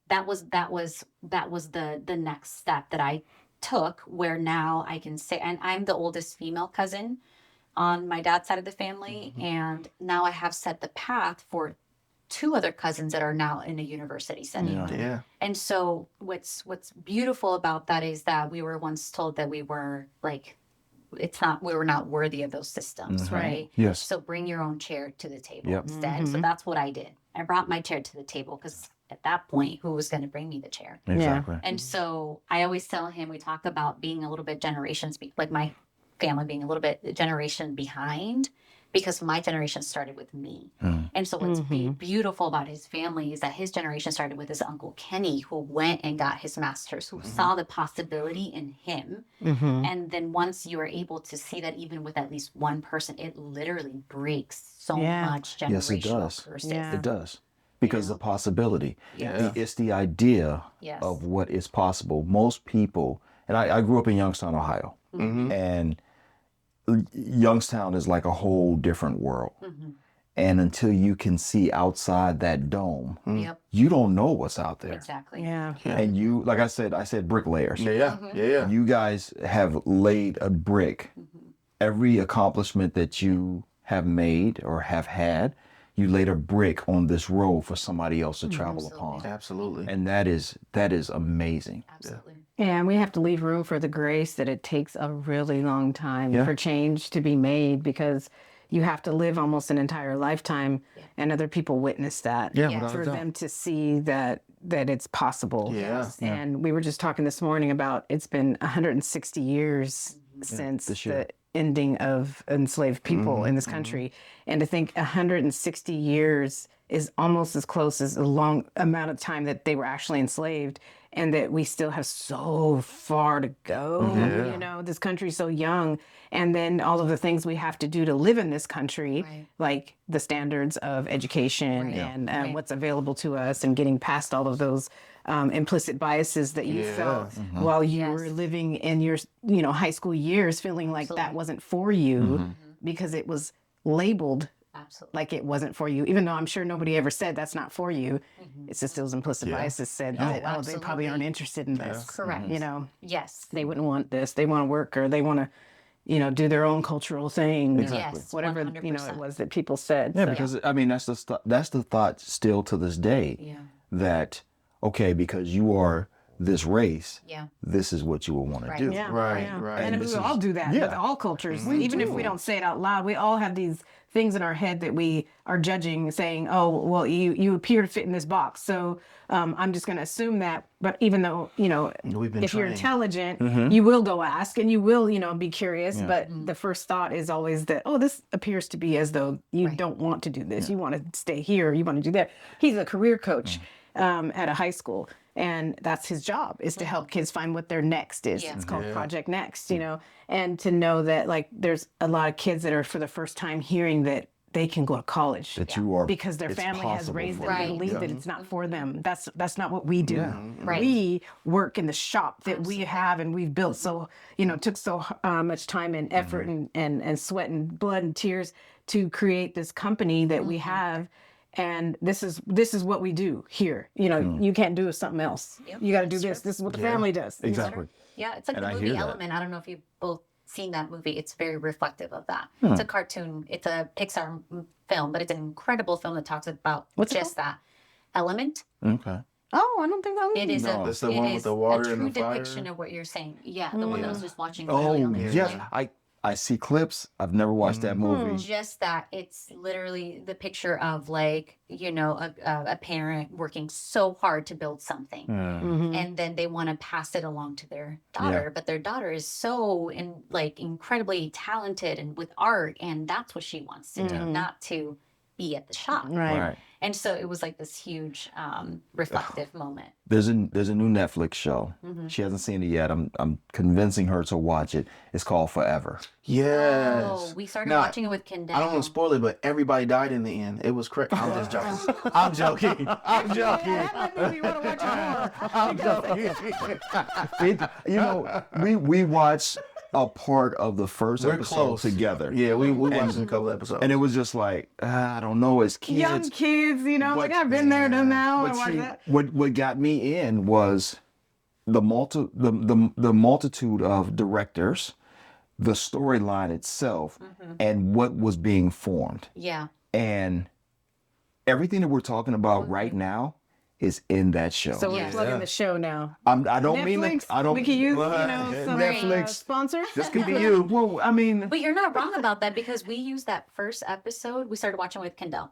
that was the next step that I took, where now I can say, and I'm the oldest female cousin on my dad's side of the family, and now I have set the path for 2 other cousins that are now in a university setting. Yeah. And so what's beautiful about that is that we were once told that we were, like, we were not worthy of those systems, right? Yes. So bring your own chair to the table Yep. instead. So that's what I did. I brought my chair to the table because at that point, who was going to bring me the chair? Exactly. And so I always tell him, we talk about being a little bit generations, like my family being a little bit generation behind, because my generation started with me. And so what's beautiful about his family is that his generation started with his uncle Kenny, who went and got his master's, who saw the possibility in him. And then once you are able to see that even with at least one person, it literally breaks so much generational Yes, it does. curses. It does. Because the possibility, Yes. it's the idea Yes. of what is possible. Most people, and I grew up in Youngstown, Ohio, and Youngstown is like a whole different world. And until you can see outside that dome, Yep. you don't know what's out there. Exactly. Yeah. And you, like I said bricklayers. Yeah. You guys have laid a brick. Every accomplishment that you have made or have had, you laid a brick on this road for somebody else to travel upon. Absolutely. And that is amazing. Absolutely. Yeah, and we have to leave room for the grace that it takes a really long time for change to be made, because you have to live almost an entire lifetime and other people witness that. Yeah, without a For doubt. them to see that it's possible. Yeah. And we were just talking this morning about it's been 160 years since this year. the ending of enslaved people in this country. And to think 160 years is almost as close as a long amount of time that they were actually enslaved, and that we still have so far to go. You know, this country's so young. And then all of the things we have to do to live in this country, like the standards of education and what's available to us, and getting past all of those implicit biases that you felt while you were living in your, high school years, feeling like that wasn't for you because it was labeled like it wasn't for you, even though I'm sure nobody ever said that's not for you. It's just those implicit biases said that, oh, they probably aren't interested in this. Correct. Yes. They wouldn't want this. They want to work, or they want to, do their own cultural thing. Exactly. Yes. Whatever, 100%. it was that people said. Yeah, So, because I mean that's the thought still to this day. That okay, because you are this race, this is what you will want to do. yeah, Right, yeah. right. And we all do that with all cultures. Even if we don't say it out loud, we all have these things in our head that we are judging, saying, oh, well, you appear to fit in this box. So I'm just going to assume that. But even though, We've been if you're trained. intelligent, you will go ask and you will, be curious. But the first thought is always that, oh, this appears to be as though you don't want to do this. You want to stay here. You want to do that. He's a career coach at a high school. And that's his job, is to help kids find what their next is. It's called Project Next, and to know that, like, there's a lot of kids that are for the first time hearing that they can go to college. That you are Because their it's family has possible raised for them you. to believe that it's not for them. That's not what we do. Right. We work in the shop that we have, and we've built so, took so much time and effort and sweat and blood and tears to create this company that we have. And this is what we do here. You can't do something else. You got to do this. This is what the family does. Exactly. Yeah, it's like And the I movie hear that. Element. I don't know if you've both seen that movie. It's very reflective of that. It's a cartoon. It's a Pixar film, but it's an incredible film that talks about What's it just that. Element. Okay. Oh, I don't think that. It is No. That's the one with the water a and true the fire? depiction of what you're saying. Yeah, the one that I was just watching. Oh, earlier. yes. I see clips. I've never watched that movie. Just that, it's literally the picture of, like, a parent working so hard to build something, and then they want to pass it along to their daughter, but their daughter is so incredibly talented and with art, and that's what she wants to do, not to be at the shop. Right. And so it was like this huge reflective moment. There's a new Netflix show. She hasn't seen it yet. I'm convincing her to watch it. It's called Forever. Yes. Oh, we started Now, watching it with Kendall. I don't want to spoil it, but everybody died in the end. It was crazy. I'm just joking. I'm joking. I'm joking. That made me want to watch it more. I'm joking. We watched a part of the first We're episode close together. Yeah, we watched a couple episodes. And it was just like, I don't know, as kids. Young kids, like, I've been there, done that. I But watched see, that. what got me in was the multitude of directors, the storyline itself, and what was being formed. Yeah. And everything that we're talking about right now is in that show. So we're plugging the show now. I don't mean Netflix, it. I don't. we can use, some Netflix. sponsors. This could be you. Well, I mean, But you're not wrong about that because we used that first episode. We started watching with Kendall.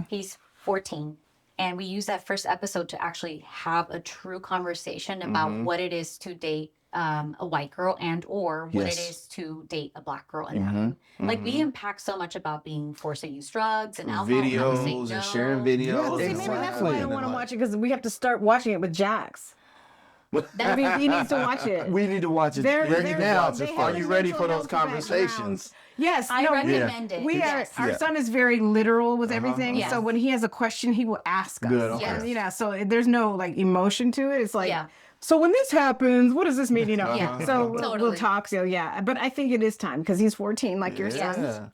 He's 14. And we used that first episode to actually have a true conversation about what it is to date a white girl and or what it is to date a black girl. And like we impact so much about being forced to use drugs and alcohol. Videos and sharing videos. See, maybe that's why I don't want to watch it, because we have to start watching it with Jax. I mean, he needs to watch it. we need to watch it They're- right they're- now. they have Are a you ready mental for those health background. conversations? Yes, I recommend it. We are. Yes. Our son is very literal with everything. Yes. So when he has a question, he will ask us. Good, okay. And, so there's no like emotion to it. It's like, Yeah. so when this happens, what does this mean? Yeah. So we'll Totally. talk. So yeah, but I think it is time because he's 14, like your son.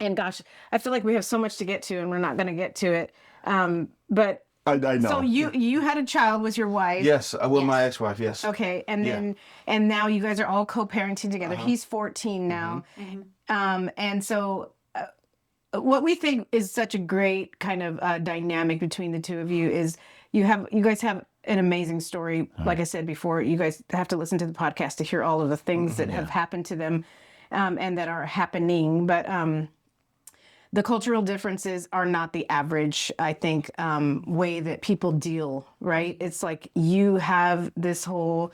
And gosh, I feel like we have so much to get to, and we're not going to get to it. But I know. so you had a child with your wife. Yes, with my ex-wife. Yes. Okay, and then and now you guys are all co-parenting together. He's 14 now, and so what we think is such a great kind of dynamic between the two of you is you guys have an amazing story. Like I said before, you guys have to listen to the podcast to hear all of the things that have happened to them and that are happening, but. The cultural differences are not the average, I think, way that people deal, right? It's like you have this whole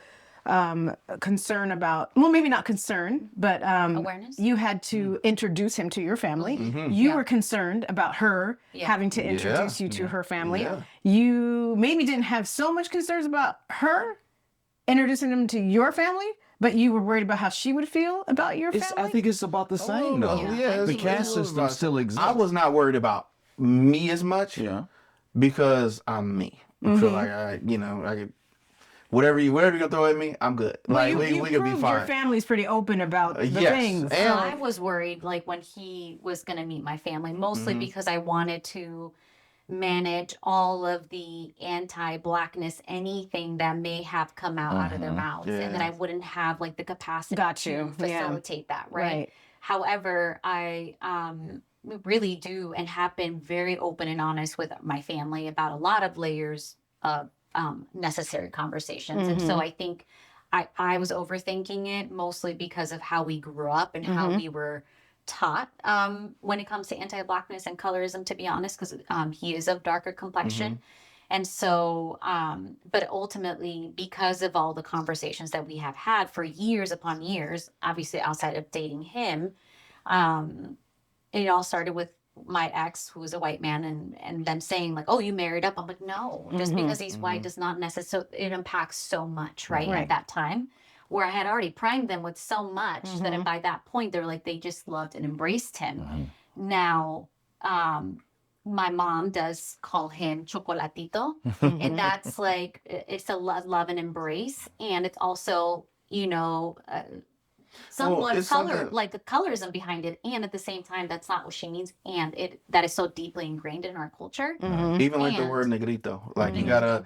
concern about, well, maybe not concern, but Awareness? you had to introduce him to your family. You were concerned about her having to introduce you to her family. Yeah. You maybe didn't have so much concerns about her introducing him to your family, but you were worried about how she would feel about your family. I think it's about the same though. Yeah, The caste system still exists. I was not worried about me as much. Yeah. Because I'm me. I feel like I could, whatever you're gonna throw at me, I'm good. Like we could be proved fine. Your family's pretty open about the yes. things. And- I was worried like when he was going to meet my family, mostly because I wanted to manage all of the anti-blackness, anything that may have come out of their mouths, and that I wouldn't have like the capacity Got you. to Yeah. facilitate that. Right. Right. However, I really do and have been very open and honest with my family about a lot of layers of necessary conversations. And so I think I was overthinking it mostly because of how we grew up and how we were taught when it comes to anti-blackness and colorism, to be honest, because he is of darker complexion. And so, but ultimately, because of all the conversations that we have had for years upon years, obviously outside of dating him, it all started with my ex, who was a white man, and them saying like, "Oh, you married up." I'm like, no, just because he's white does not necessarily, it impacts so much, right? At that time, where I had already primed them with so much that by that point, they're like, they just loved and embraced him. Now, my mom does call him Chocolatito, and that's like, it's a love and embrace. And it's also, somewhat it's color, something- like the colorism behind it. And at the same time, that's not what she means. And that is so deeply ingrained in our culture. Even like the And- word negrito. Like you gotta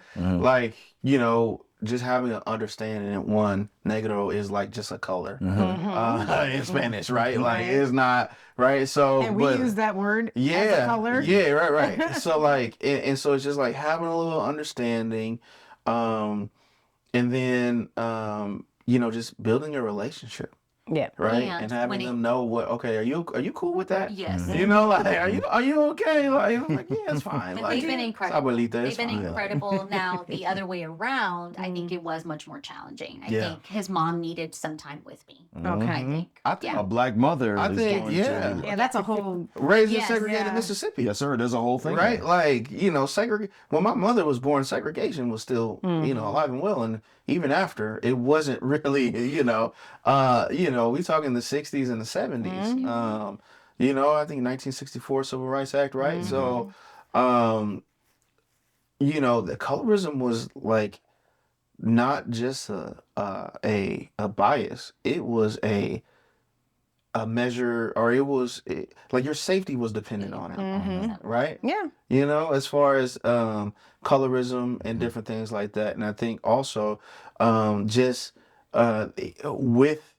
just having an understanding that one, negro is like just a color in Spanish, right? Like it's not right. So And we use that word as a color. Yeah, right. So like, and so it's just like having a little understanding, and then just building a relationship. Yeah. Right, And and having when them know what. Okay, are you cool with that? Yes. Like, are you okay? Like, I'm like, yeah, it's fine. But Like, they've been incredible. Abuelita, They've it's been fine. incredible. Now, the other way around, I think it was much more challenging. I think his mom needed some time with me. Okay. I think. I think a black mother. I is think, going yeah. to- Yeah, that's a whole. Raised in Yes, segregated yeah. Mississippi. Yes, sir. There's a whole thing. Right, there. like when my mother was born, segregation was still alive and well, and even after, it wasn't really we talking the '60s and the '70s. I think 1964 Civil Rights Act, right? So, the colorism was like not just a bias; it was a measure, or it was like your safety was dependent on it, right? Yeah. As far as colorism and different things like that. And I think also just with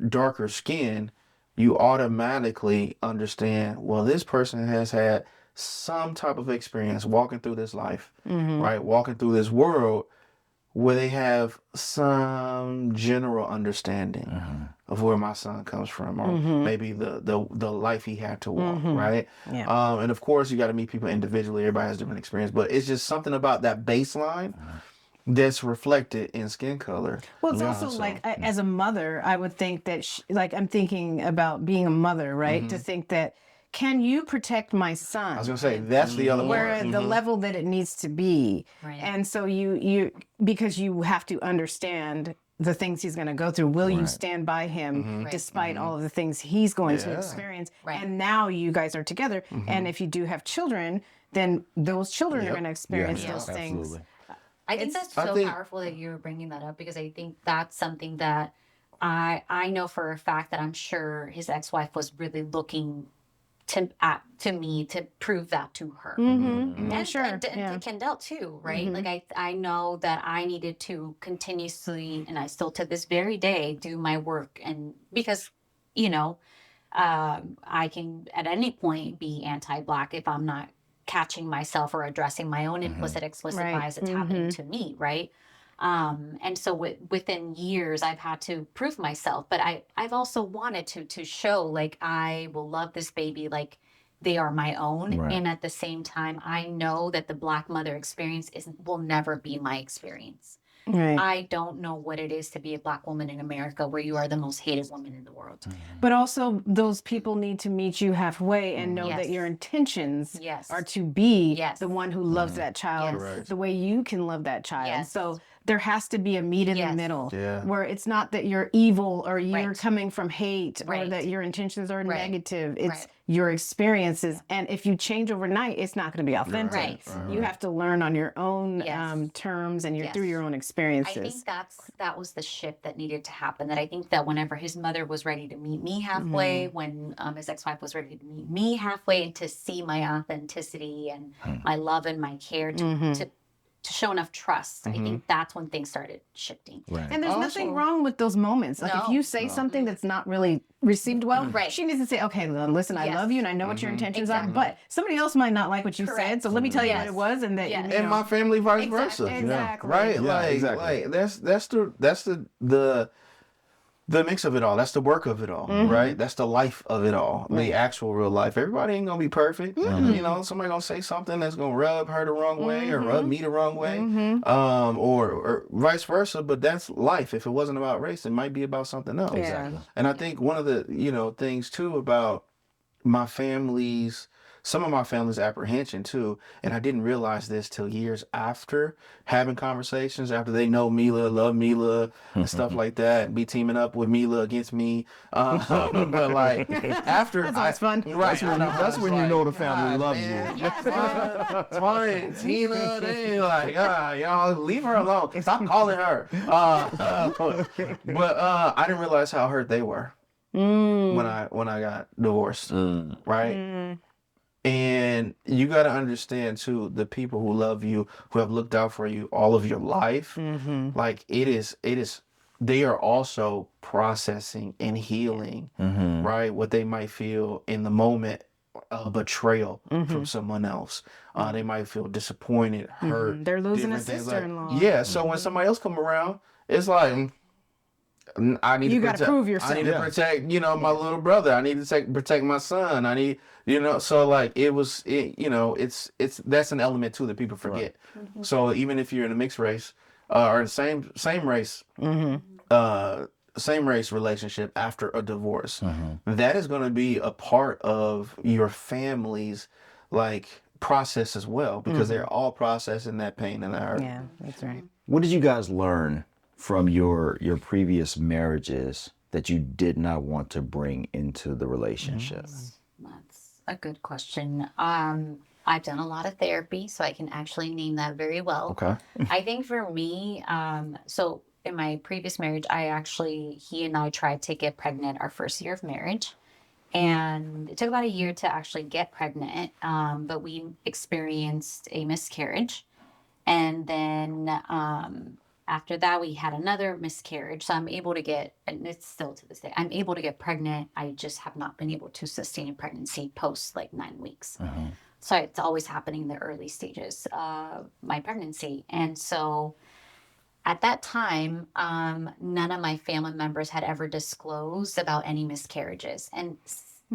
darker skin, you automatically understand, well, this person has had some type of experience walking through this life, right? Walking through this world where they have some general understanding of where my son comes from, or maybe the life he had to walk, right? Yeah. And of course, you got to meet people individually. Everybody has different experience, but it's just something about that baseline that's reflected in skin color. Well, it's also as a mother, I would think that, like, I'm thinking about being a mother, right? To think that, can you protect my son? I was gonna say that's the other Where part. at the level that it needs to be. Right. And so because you have to understand the things he's going to go through. Will you stand by him despite all of the things he's going to experience? Right. And now you guys are together. And if you do have children, then those children are going to experience those things. Absolutely. I think that's so powerful that you're bringing that up, because I think that's something that I know for a fact that I'm sure his ex-wife was really looking to me to prove that to her. And, Sure. and to Kendall too, right? Like I know that I needed to continuously, and I still to this very day, do my work, and because I can at any point be anti-Black if I'm not catching myself or addressing my own implicit, explicit bias that's happening to me, right? And so within years, I've had to prove myself, but I've also wanted to show, like, I will love this baby like they are my own. Right. And at the same time, I know that the Black mother experience will never be my experience. Right. I don't know what it is to be a Black woman in America, where you are the most hated woman in the world. But also, those people need to meet you halfway and know that your intentions are to be the one who loves that child the way you can love that child. So there has to be a meet in the middle, where it's not that you're evil or you're coming from hate or that your intentions are negative. It's your experiences. And if you change overnight, it's not going to be authentic. You have to learn on your own terms and through your own experiences. I think that was the shift that needed to happen. That I think that whenever his mother was ready to meet me halfway, when his ex-wife was ready to meet me halfway, and to see my authenticity and my love and my care to show enough trust, I think that's when things started shifting. Right. And there's nothing wrong with those moments. Like, if you say something that's not really received well, she needs to say, okay, listen, I love you and I know what your intentions are, but somody else might not like what you said, so let me tell you what it was, and that and my family vice versa. Exactly. Right? Yeah, like that's the mix of it all. That's the work of it all, right? That's the life of it all. The actual real life. Everybody ain't gonna be perfect. Somebody gonna say something that's gonna rub her the wrong way or rub me the wrong way, or vice versa. But that's life. If it wasn't about race, it might be about something else. Exactly. And I think one of the things too about some of my family's apprehension too, and I didn't realize this till years after having conversations, after they know Mila, love Mila, and stuff like that, be teaming up with Mila against me. But like after, That's fun. Right? That's when you know the family loves you. It's fine, Tina. They like, y'all leave her alone. Stop calling her. But I didn't realize how hurt they were when I got divorced. Right. And you got to understand too, the people who love you, who have looked out for you all of your life, like it is, they are also processing and healing, right? What they might feel in the moment of betrayal from someone else. They might feel disappointed, hurt. They're losing a different things sister-in-law. So when somebody else come around, it's like, I need You to got to prove yourself. I need to protect, my little brother. I need to protect my son. I need, so like it's that's an element too that people forget. So even if you're in a mixed race or the same race, same race relationship after a divorce, that is going to be a part of your family's like process as well, because they're all processing that pain and that hurt. Yeah, that's right. What did you guys learn from your previous marriages that you did not want to bring into the relationship? That's a good question. I've done a lot of therapy, so I can actually name that very well. Okay. I think for me, so in my previous marriage, he and I tried to get pregnant our first year of marriage. And it took about a year to actually get pregnant, but we experienced a miscarriage. And then after that, we had another miscarriage. So I'm able to get, and it's still to this day, I'm able to get pregnant. I just have not been able to sustain a pregnancy post like 9 weeks. So it's always happening in the early stages of my pregnancy. And so at that time, none of my family members had ever disclosed about any miscarriages. And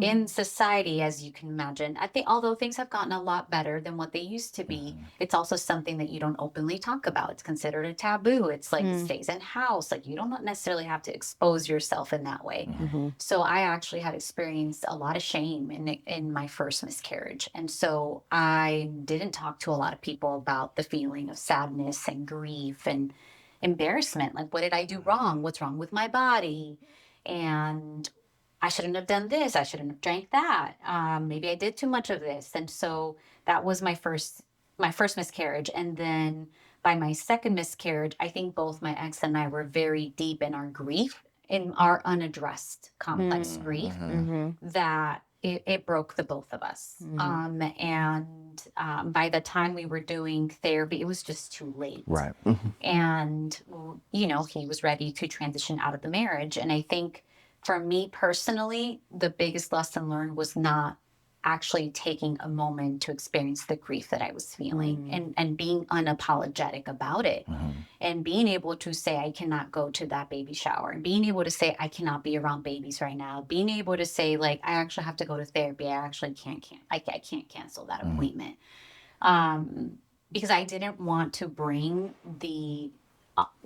in society, as you can imagine, I think although things have gotten a lot better than what they used to be, it's also something that you don't openly talk about. It's considered a taboo. It's like it stays in house. Like you don't necessarily have to expose yourself in that way. So I actually had experienced a lot of shame in my first miscarriage. And so I didn't talk to a lot of people about the feeling of sadness and grief and embarrassment. Like, what did I do wrong? What's wrong with my body? And I shouldn't have done this. I shouldn't have drank that. Maybe I did too much of this. And so that was my first miscarriage. And then by my second miscarriage, I think both my ex and I were very deep in our grief, in our unaddressed complex grief, that it broke the both of us. And by the time we were doing therapy, it was just too late. Right. And, you know, he was ready to transition out of the marriage. And I think for me personally, the biggest lesson learned was not actually taking a moment to experience the grief that I was feeling and being unapologetic about it and being able to say, I cannot go to that baby shower, and being able to say, I cannot be around babies right now, being able to say, like, I actually have to go to therapy. I actually I can't cancel that appointment. Because I didn't want to bring the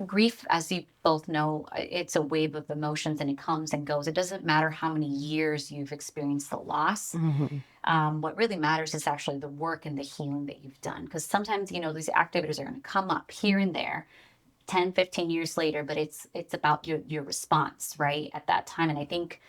grief, as you both know, it's a wave of emotions and it comes and goes. It doesn't matter how many years you've experienced the loss. What really matters is actually the work and the healing that you've done. Because sometimes, you know, these activities are going to come up here and there 10, 15 years later, but it's about your response, right, at that time. And I think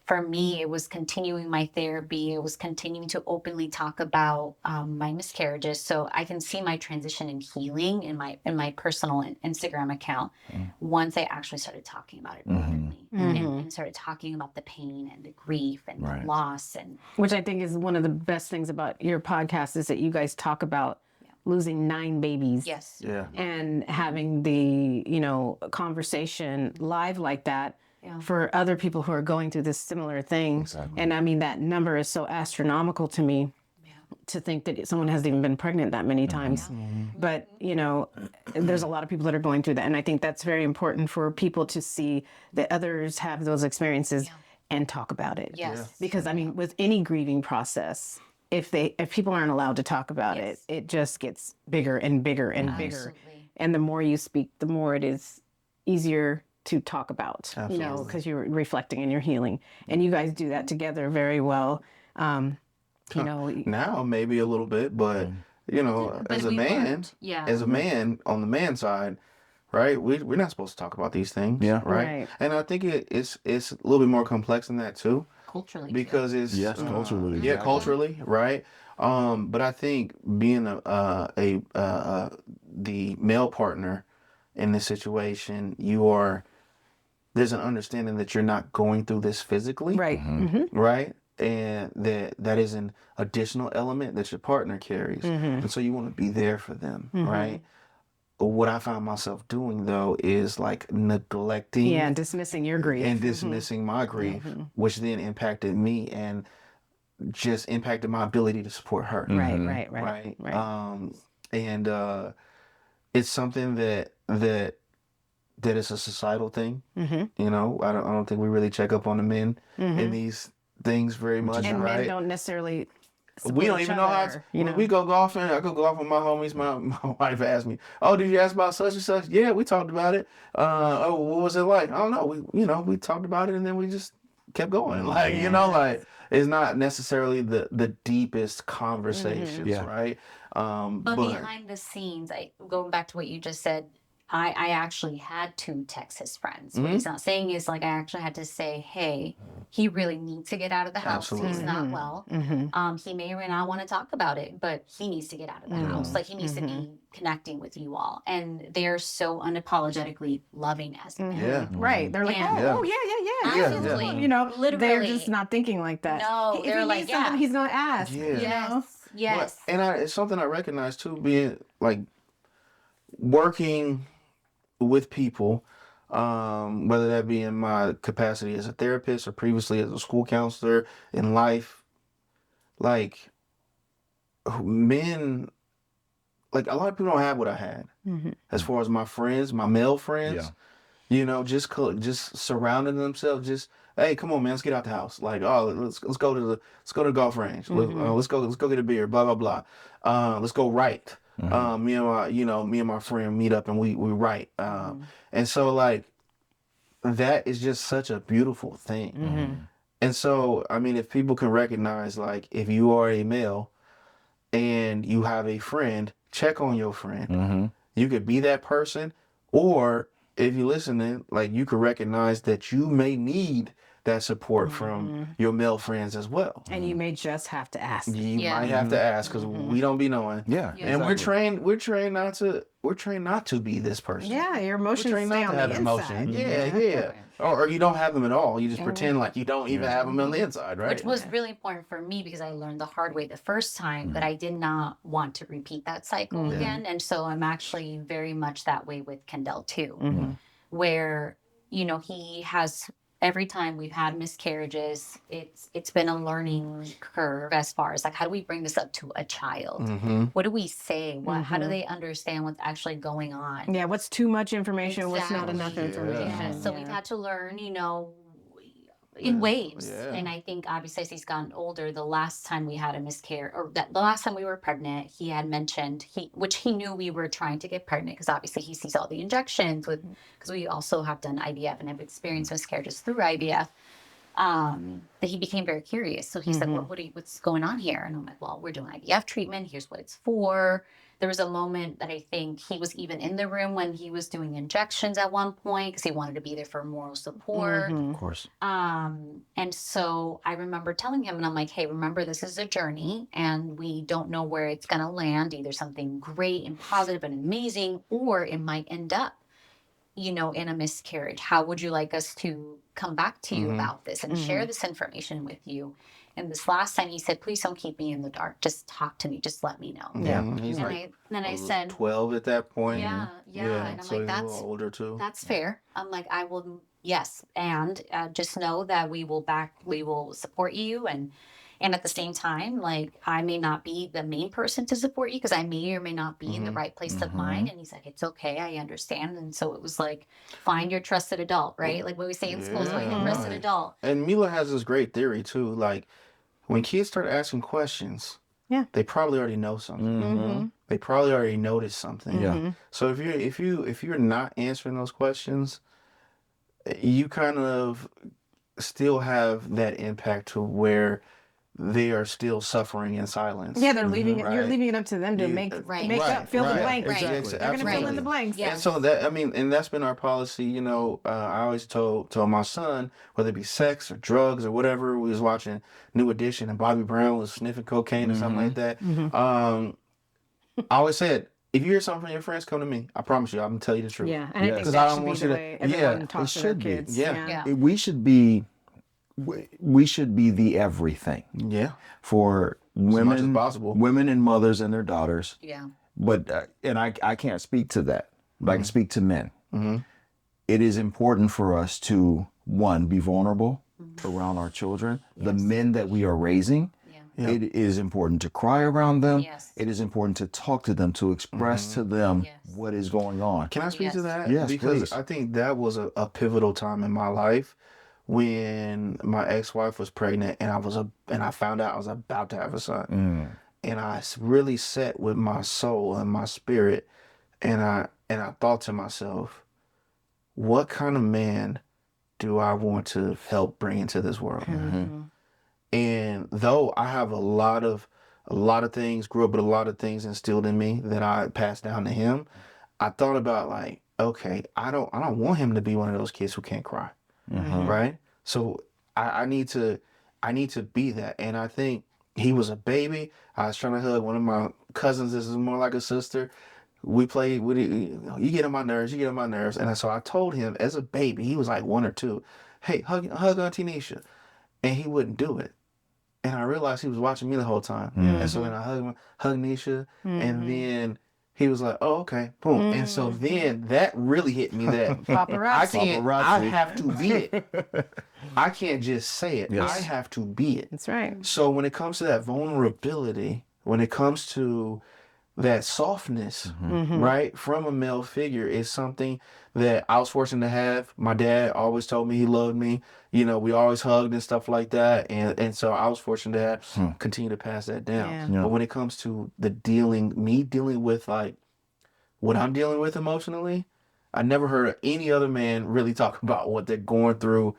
for me, it was continuing my therapy. It was continuing to openly talk about my miscarriages, so I can see my transition and healing in my personal Instagram account once I actually started talking about it openly and started talking about the pain and the grief and the loss. And Which I think is one of the best things about your podcast is that you guys talk about losing 9 babies. yes, And having the, you know, conversation live like that. For other people who are going through this similar thing. Exactly. And I mean, that number is so astronomical to me to think that someone hasn't even been pregnant that many times. But, you know, there's a lot of people that are going through that. And I think that's very important for people to see that others have those experiences and talk about it. Yes. Because I mean, with any grieving process, if people aren't allowed to talk about it, it just gets bigger and bigger and bigger. And the more you speak, the more it is easier to talk about, you know, because you're reflecting and you're healing. And you guys do that together very well. You know, now maybe a little bit, but you know, But as a we man, learned. Yeah. as a man on the man side, right? We're not supposed to talk about these things, Yeah. right? And I think it's a little bit more complex than that too, Culturally, because it's culturally, yeah, exactly. culturally, right? But I think being the male partner in this situation, there's an understanding that you're not going through this physically, right. right? And that is an additional element that your partner carries. And so you want to be there for them, right? But what I found myself doing, though, is like neglecting And dismissing your grief. and dismissing my grief, which then impacted me and just impacted my ability to support her. Right. And it's something that is a societal thing. You know, I don't think we really check up on the men in these things very much, And right? men don't necessarily. We don't even know how to, when we go golfing. I go golf with my homies. My wife asked me, "Oh, did you ask about such and such?" Yeah, we talked about it. Oh, what was it like? I don't know. We talked about it and then we just kept going. Like, you know, like it's not necessarily the deepest conversations, right? But behind the scenes, going back to what you just said, I actually had to text his friends. What he's not saying is, like, I actually had to say, hey, he really needs to get out of the house. Absolutely. He's not well. He may or may not want to talk about it, but he needs to get out of the house. Like, he needs to be connecting with you all. And they're so unapologetically loving as men. Yeah. Right. They're like, And- oh, yeah. Absolutely. You know, they're Literally. just not thinking like that. No, If they're he like, needs something, yeah. he's going to ask. Yeah. You know? Yes. And it's something I recognize too, being like working with people, whether that be in my capacity as a therapist or previously as a school counselor in life, like men, like a lot of people don't have what I had. As far as my friends, my male friends, just surrounding themselves. Just, hey, come on, man, let's get out the house. Like, oh, let's go to the golf range. Let's go get a beer. Blah blah blah. Let's go write. Me and my friend meet up and we write. And so like that is just such a beautiful thing. And so I mean, if people can recognize, like, if you are a male and you have a friend, check on your friend. You could be that person, or if you're listening, like, you could recognize that you may need that support from your male friends as well. And you may just have to ask. You might have to ask, because we don't be knowing. And exactly. we're trained not to be this person. Yeah, your emotions We're trained stay not on to have the emotion. inside. Yeah. Or you don't have them at all. You just pretend like you don't even have them on the inside, right? Which was really important for me, because I learned the hard way the first time that I did not want to repeat that cycle again. And so I'm actually very much that way with Kendall too, where, he has, every time we've had miscarriages, it's been a learning curve as far as like, how do we bring this up to a child? What do we say? How do they understand what's actually going on? Yeah, what's too much information? What's not enough Yeah. information? Yeah. So we've had to learn, in waves. And I think obviously as he's gotten older, the last time we had a miscarriage, or the last time we were pregnant, he had mentioned which he knew we were trying to get pregnant, because obviously he sees all the injections because we also have done IVF and have experienced miscarriages through IVF. That he became very curious. So he said, well, what's going on here? And I'm like, well, we're doing IVF treatment. Here's what it's for. There was a moment that I think he was even in the room when he was doing injections at one point, because he wanted to be there for moral support. Of course. And so I remember telling him, and I'm like, hey, remember, this is a journey and we don't know where it's going to land. Either something great and positive and amazing, or it might end up, in a miscarriage. How would you like us to come back to you about this and share this information with you? And this last time he said, please don't keep me in the dark. Just talk to me. Just let me know. He's I said, 12 at that point. Yeah. And I'm so like, he's a little older too. That's fair. I'm like, I will, yes. And just know that we will support you. And at the same time, like, I may not be the main person to support you, because I may or may not be in the right place of mind. And he's like, it's okay, I understand. And so it was like, find your trusted adult, right? Like what we say in schools, find your trusted adult. And Mila has this great theory too. Like, when kids start asking questions, they probably already know something. They probably already noticed something. So if you're not answering those questions, you kind of still have that impact to where they are still suffering in silence. Yeah, they're leaving it. You're leaving it up to them to fill the blank. Exactly. They're going to fill in the blanks. And so and that's been our policy. I always told my son, whether it be sex or drugs or whatever, we was watching New Edition and Bobby Brown was sniffing cocaine or something like that. I always said, if you hear something from your friends, come to me. I promise you, I'm gonna tell you the truth. Yeah, and I think because I that don't want should you be the to. way everyone talks to their should be. kids. Yeah. We should be the everything. Yeah. For As much as women, possible. women and mothers and their daughters. Yeah. But and I can't speak to that, but I can speak to men. It is important for us to, one, be vulnerable around our children, the men that we are raising. It is important to cry around them. Yes. It is important to talk to them, to express to them what is going on. Can I speak to that? Yes, because please. I think that was a pivotal time in my life when my ex-wife was pregnant and I found out I was about to have a son. And I really sat with my soul and my spirit, and I thought to myself, what kind of man do I want to help bring into this world? And though I have a lot of things, grew up with a lot of things instilled in me that I passed down to him, I thought about, like, okay, I don't want him to be one of those kids who can't cry. Right? So I need to be that. And I think he was a baby. I was trying to hug one of my cousins. This is more like a sister. We played with it. You get on my nerves. And so I told him, as a baby, he was like 1 or 2, hey, hug Auntie Nisha. And he wouldn't do it. And I realized he was watching me the whole time. And so then I hugged Nisha. And then he was like, oh, okay, boom. And so then that really hit me that Paparazzi. I have to be it. I can't just say it. I have to be it. That's right. So when it comes to that vulnerability, when it comes to that softness, right, from a male figure is something that I was fortunate to have. My dad always told me he loved me. You know, we always hugged and stuff like that. And so I was fortunate to have continue to pass that down. Yeah. But when it comes to me dealing with like what I'm dealing with emotionally, I never heard any other man really talk about what they're going through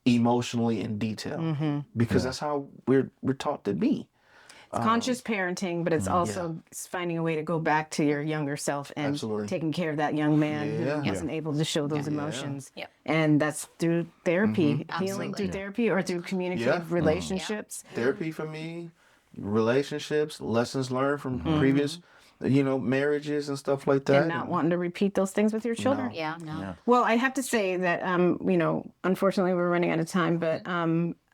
emotionally in detail. Because that's how we're taught to be. It's conscious parenting, but it's also finding a way to go back to your younger self and Absolutely. taking care of that young man who wasn't able to show those emotions. And that's through therapy, healing through therapy or through communicative relationships. Therapy for me, relationships, lessons learned from previous, marriages and stuff like that. And not wanting to repeat those things with your children. Well, I have to say that, unfortunately we're running out of time, but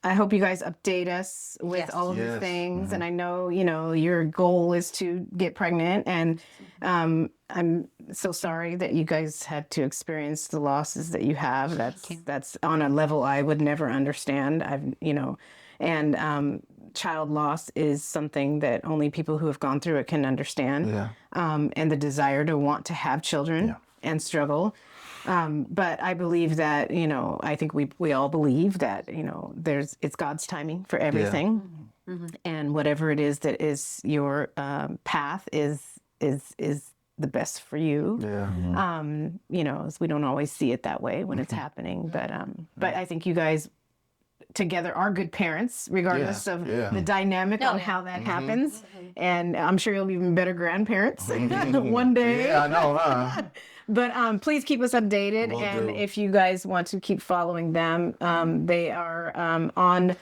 I hope you guys update us with all of the things. And I know, your goal is to get pregnant. And I'm so sorry that you guys had to experience the losses that you have. That's on a level I would never understand. Child loss is something that only people who have gone through it can understand. Yeah. And the desire to want to have children and struggle. But I believe that, I think we all believe that, it's God's timing for everything. And whatever it is that is your path is the best for you. As we don't always see it that way when it's happening. But I think you guys together are good parents, regardless of the dynamic on how that happens. And I'm sure you'll be even better grandparents one day. Yeah, I know, huh? But please keep us updated. If you guys want to keep following them, they are on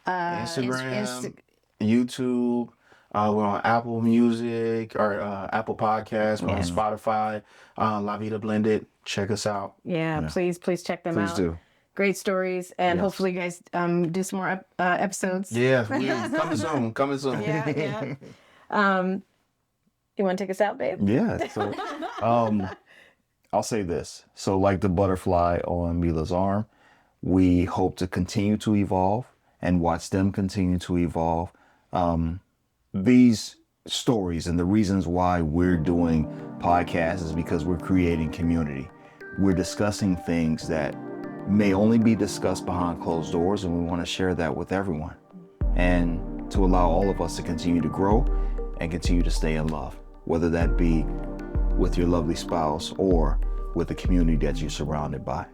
Instagram, YouTube. We're on Apple Music or Apple Podcasts. We're on Spotify. La Vida Blended. Check us out. Please check them out. Please do. Great stories, and hopefully you guys do some more episodes. Yeah, coming soon. You want to take us out, babe? Yeah. So, I'll say this. So, like the butterfly on Mila's arm, we hope to continue to evolve and watch them continue to evolve. These stories and the reasons why we're doing podcasts is because we're creating community. We're discussing things that may only be discussed behind closed doors, and we want to share that with everyone and to allow all of us to continue to grow and continue to stay in love, whether that be with your lovely spouse or with the community that you're surrounded by.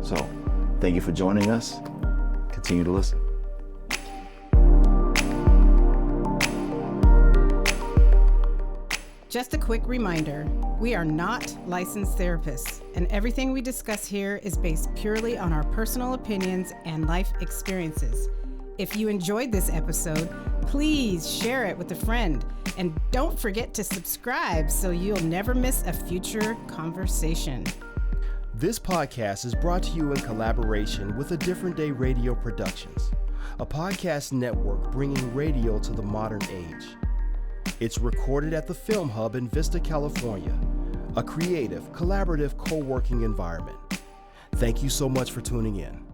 So thank you for joining us. Continue to listen. Just a quick reminder, we are not licensed therapists, and everything we discuss here is based purely on our personal opinions and life experiences. If you enjoyed this episode, please share it with a friend, and don't forget to subscribe so you'll never miss a future conversation. This podcast is brought to you in collaboration with A Different Day Radio Productions, a podcast network bringing radio to the modern age. It's recorded at the Film Hub in Vista, California, a creative, collaborative co-working environment. Thank you so much for tuning in.